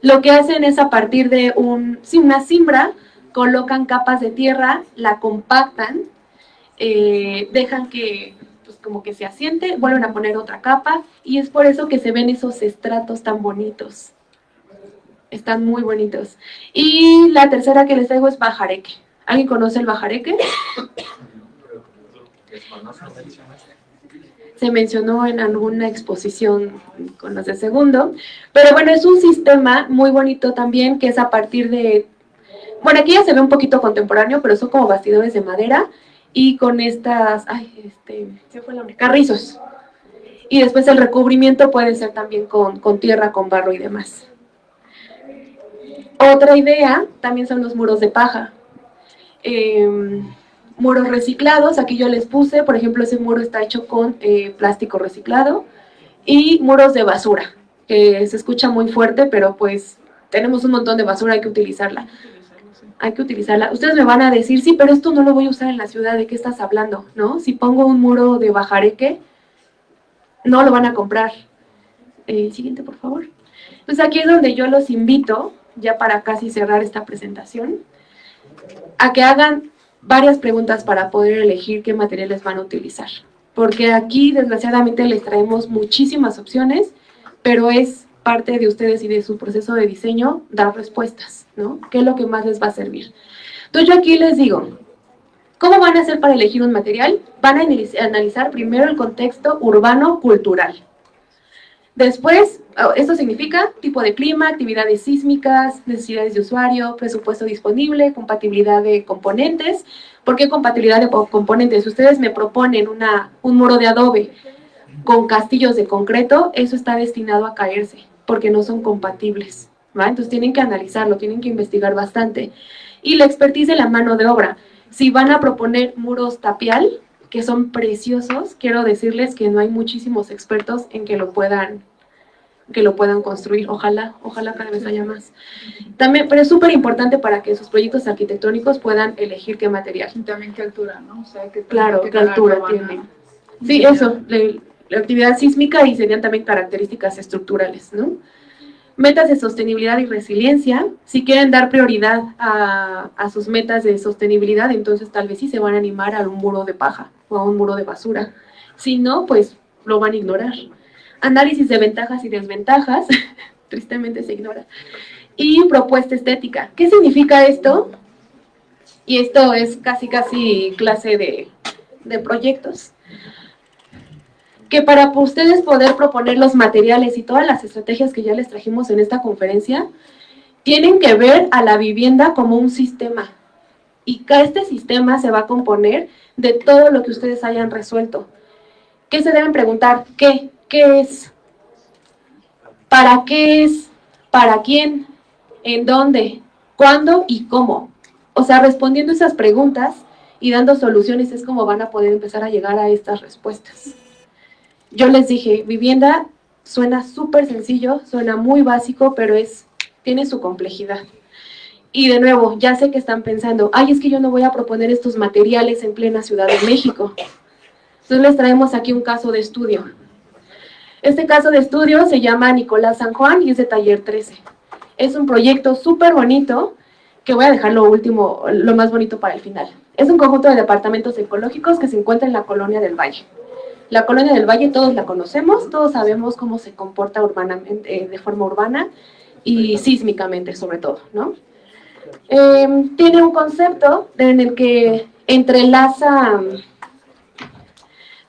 Lo que hacen es a partir de una cimbra, colocan capas de tierra, la compactan, dejan que como que se asiente, vuelven a poner otra capa y es por eso que se ven esos estratos tan bonitos, Están muy bonitos. Y la tercera que les traigo es bajareque. ¿Alguien conoce el bajareque? Se mencionó en alguna exposición con los de segundo. Pero bueno, es un sistema muy bonito también, que es a partir de... Bueno, aquí ya se ve un poquito contemporáneo, pero son como bastidores de madera y con estas... ¿qué fue la nombre? Carrizos. Y después el recubrimiento puede ser también con tierra, con barro y demás. Otra idea también son los muros de paja. Muros reciclados, aquí yo les puse, por ejemplo, ese muro está hecho con plástico reciclado. Y muros de basura, que se escucha muy fuerte, pero pues tenemos un montón de basura, hay que utilizarla. Hay que utilizarla. Ustedes me van a decir, sí, pero esto no lo voy a usar en la ciudad, ¿de qué estás hablando? ¿No? Si pongo un muro de bajareque, no lo van a comprar. Siguiente, por favor. Entonces aquí es donde yo los invito, ya para casi cerrar esta presentación, a que hagan varias preguntas para poder elegir qué materiales van a utilizar. Porque aquí, desgraciadamente, les traemos muchísimas opciones, pero es parte de ustedes y de su proceso de diseño dar respuestas, ¿no? ¿Qué es lo que más les va a servir? Entonces yo aquí les digo, ¿cómo van a hacer para elegir un material? Van a analizar primero el contexto urbano-cultural. Después, esto significa tipo de clima, actividades sísmicas, necesidades de usuario, presupuesto disponible, compatibilidad de componentes. ¿Por qué compatibilidad de componentes? Si ustedes me proponen un muro de adobe con castillos de concreto, eso está destinado a caerse, porque no son compatibles, ¿va? Entonces tienen que analizarlo, tienen que investigar bastante. Y la expertise de la mano de obra. Si van a proponer muros tapial, que son preciosos, quiero decirles que no hay muchísimos expertos en que lo puedan construir. Ojalá cada vez haya más. También, pero es súper importante para que sus proyectos arquitectónicos puedan elegir qué material. Y también qué altura, ¿no? O sea, qué altura tienen. Sí, eso, la actividad sísmica y serían también características estructurales, ¿no? Metas de sostenibilidad y resiliencia. Si quieren dar prioridad a sus metas de sostenibilidad, entonces tal vez sí se van a animar a un muro de paja o a un muro de basura. Si no, pues lo van a ignorar. Análisis de ventajas y desventajas, tristemente se ignora. Y propuesta estética. ¿Qué significa esto? Y esto es casi clase de proyectos. Que para ustedes poder proponer los materiales y todas las estrategias que ya les trajimos en esta conferencia, tienen que ver a la vivienda como un sistema. Y que este sistema se va a componer de todo lo que ustedes hayan resuelto. ¿Qué se deben preguntar? ¿Qué es? ¿Para qué es? ¿Para quién? ¿En dónde? ¿Cuándo? ¿Y cómo? O sea, respondiendo esas preguntas y dando soluciones es como van a poder empezar a llegar a estas respuestas. Yo les dije, vivienda suena súper sencillo, suena muy básico, pero tiene su complejidad. Y de nuevo, ya sé que están pensando, ay, es que yo no voy a proponer estos materiales en plena Ciudad de México. Entonces les traemos aquí un caso de estudio. Este caso de estudio se llama Nicolás San Juan y es de Taller 13. Es un proyecto súper bonito, que voy a dejar lo más bonito para el final. Es un conjunto de departamentos ecológicos que se encuentra en la Colonia del Valle. La Colonia del Valle todos la conocemos, todos sabemos cómo se comporta urbanamente, de forma urbana y sísmicamente sobre todo, ¿no? Tiene un concepto en el que entrelaza,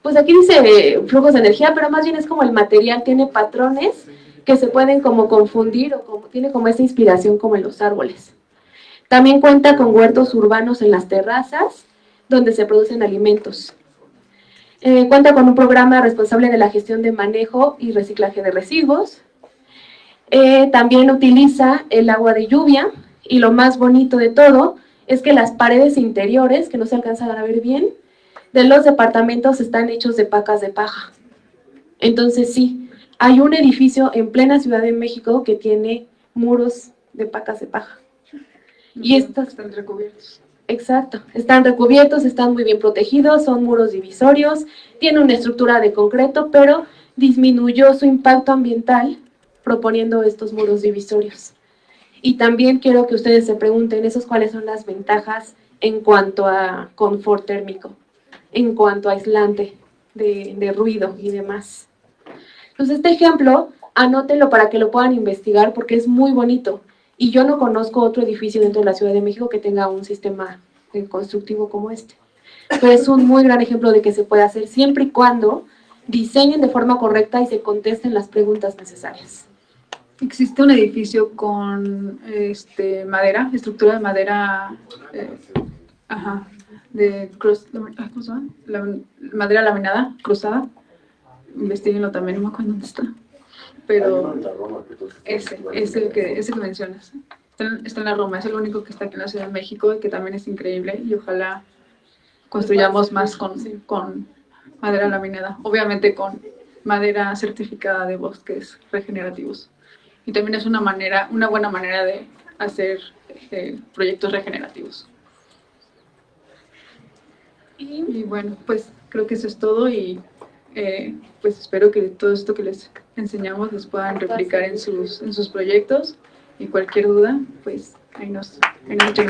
pues aquí dice flujos de energía, pero más bien es como el material tiene patrones que se pueden como confundir o tiene como esa inspiración como en los árboles. También cuenta con huertos urbanos en las terrazas donde se producen alimentos. Cuenta con un programa responsable de la gestión de manejo y reciclaje de residuos. También utiliza el agua de lluvia y lo más bonito de todo es que las paredes interiores, que no se alcanzan a ver bien, de los departamentos están hechos de pacas de paja. Entonces sí, hay un edificio en plena Ciudad de México que tiene muros de pacas de paja. Y estos están recubiertos. Exacto, están recubiertos, están muy bien protegidos, son muros divisorios, tiene una estructura de concreto, pero disminuyó su impacto ambiental proponiendo estos muros divisorios. Y también quiero que ustedes se pregunten cuáles son las ventajas en cuanto a confort térmico, en cuanto a aislante de ruido y demás. Entonces este ejemplo, anótenlo para que lo puedan investigar porque es muy bonito. y yo no conozco otro edificio dentro de la Ciudad de México que tenga un sistema constructivo como este. Pero es un muy gran ejemplo de que se puede hacer siempre y cuando diseñen de forma correcta y se contesten las preguntas necesarias. Existe un edificio con madera, estructura de madera, ¿cómo se llama? Madera laminada, cruzada. Investíguenlo también, no me acuerdo dónde está. Pero ese que mencionas. Está en la Roma, es el único que está aquí en la Ciudad de México y que también es increíble y ojalá construyamos más con madera laminada. Obviamente con madera certificada de bosques regenerativos. Y también es una buena manera de hacer proyectos regenerativos. Y bueno, pues creo que eso es todo y pues espero que todo esto que les enseñamos les puedan replicar en sus proyectos y cualquier duda, pues ahí nos echan.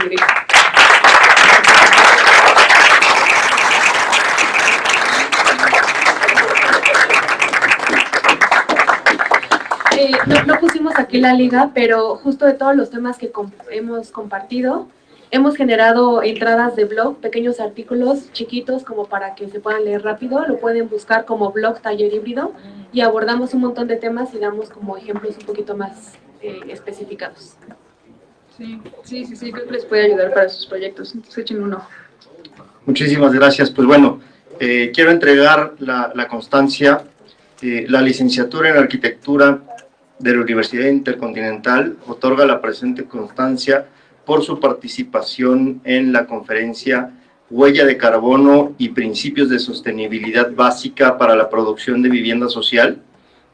No pusimos aquí la liga, pero justo de todos los temas que hemos compartido, hemos generado entradas de blog, pequeños artículos chiquitos como para que se puedan leer rápido, lo pueden buscar como blog taller híbrido y abordamos un montón de temas y damos como ejemplos un poquito más especificados. Sí, creo que les puede ayudar para sus proyectos, entonces echen un ojo. Muchísimas gracias. Pues bueno, quiero entregar la constancia, la licenciatura en Arquitectura de la Universidad Intercontinental otorga la presente constancia por su participación en la conferencia Huella de Carbono y Principios de Sostenibilidad Básica para la Producción de Vivienda Social,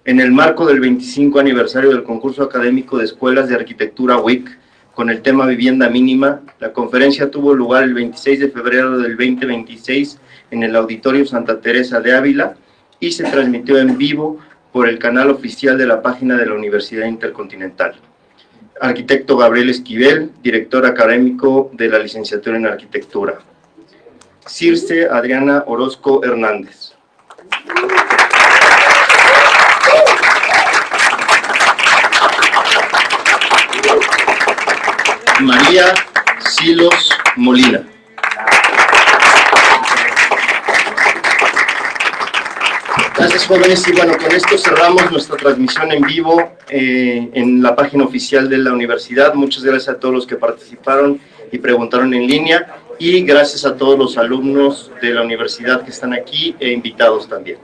en el marco del 25 aniversario del concurso académico de escuelas de arquitectura WIC, con el tema Vivienda Mínima. La conferencia tuvo lugar el 26 de febrero del 2026 en el Auditorio Santa Teresa de Ávila y se transmitió en vivo por el canal oficial de la página de la Universidad Intercontinental. Arquitecto Gabriel Esquivel, director académico de la licenciatura en Arquitectura. Circe Adriana Orozco Hernández. María Silos Molina. Gracias, jóvenes. Y bueno, con esto cerramos nuestra transmisión en vivo en la página oficial de la universidad. Muchas gracias a todos los que participaron y preguntaron en línea. Y gracias a todos los alumnos de la universidad que están aquí e invitados también.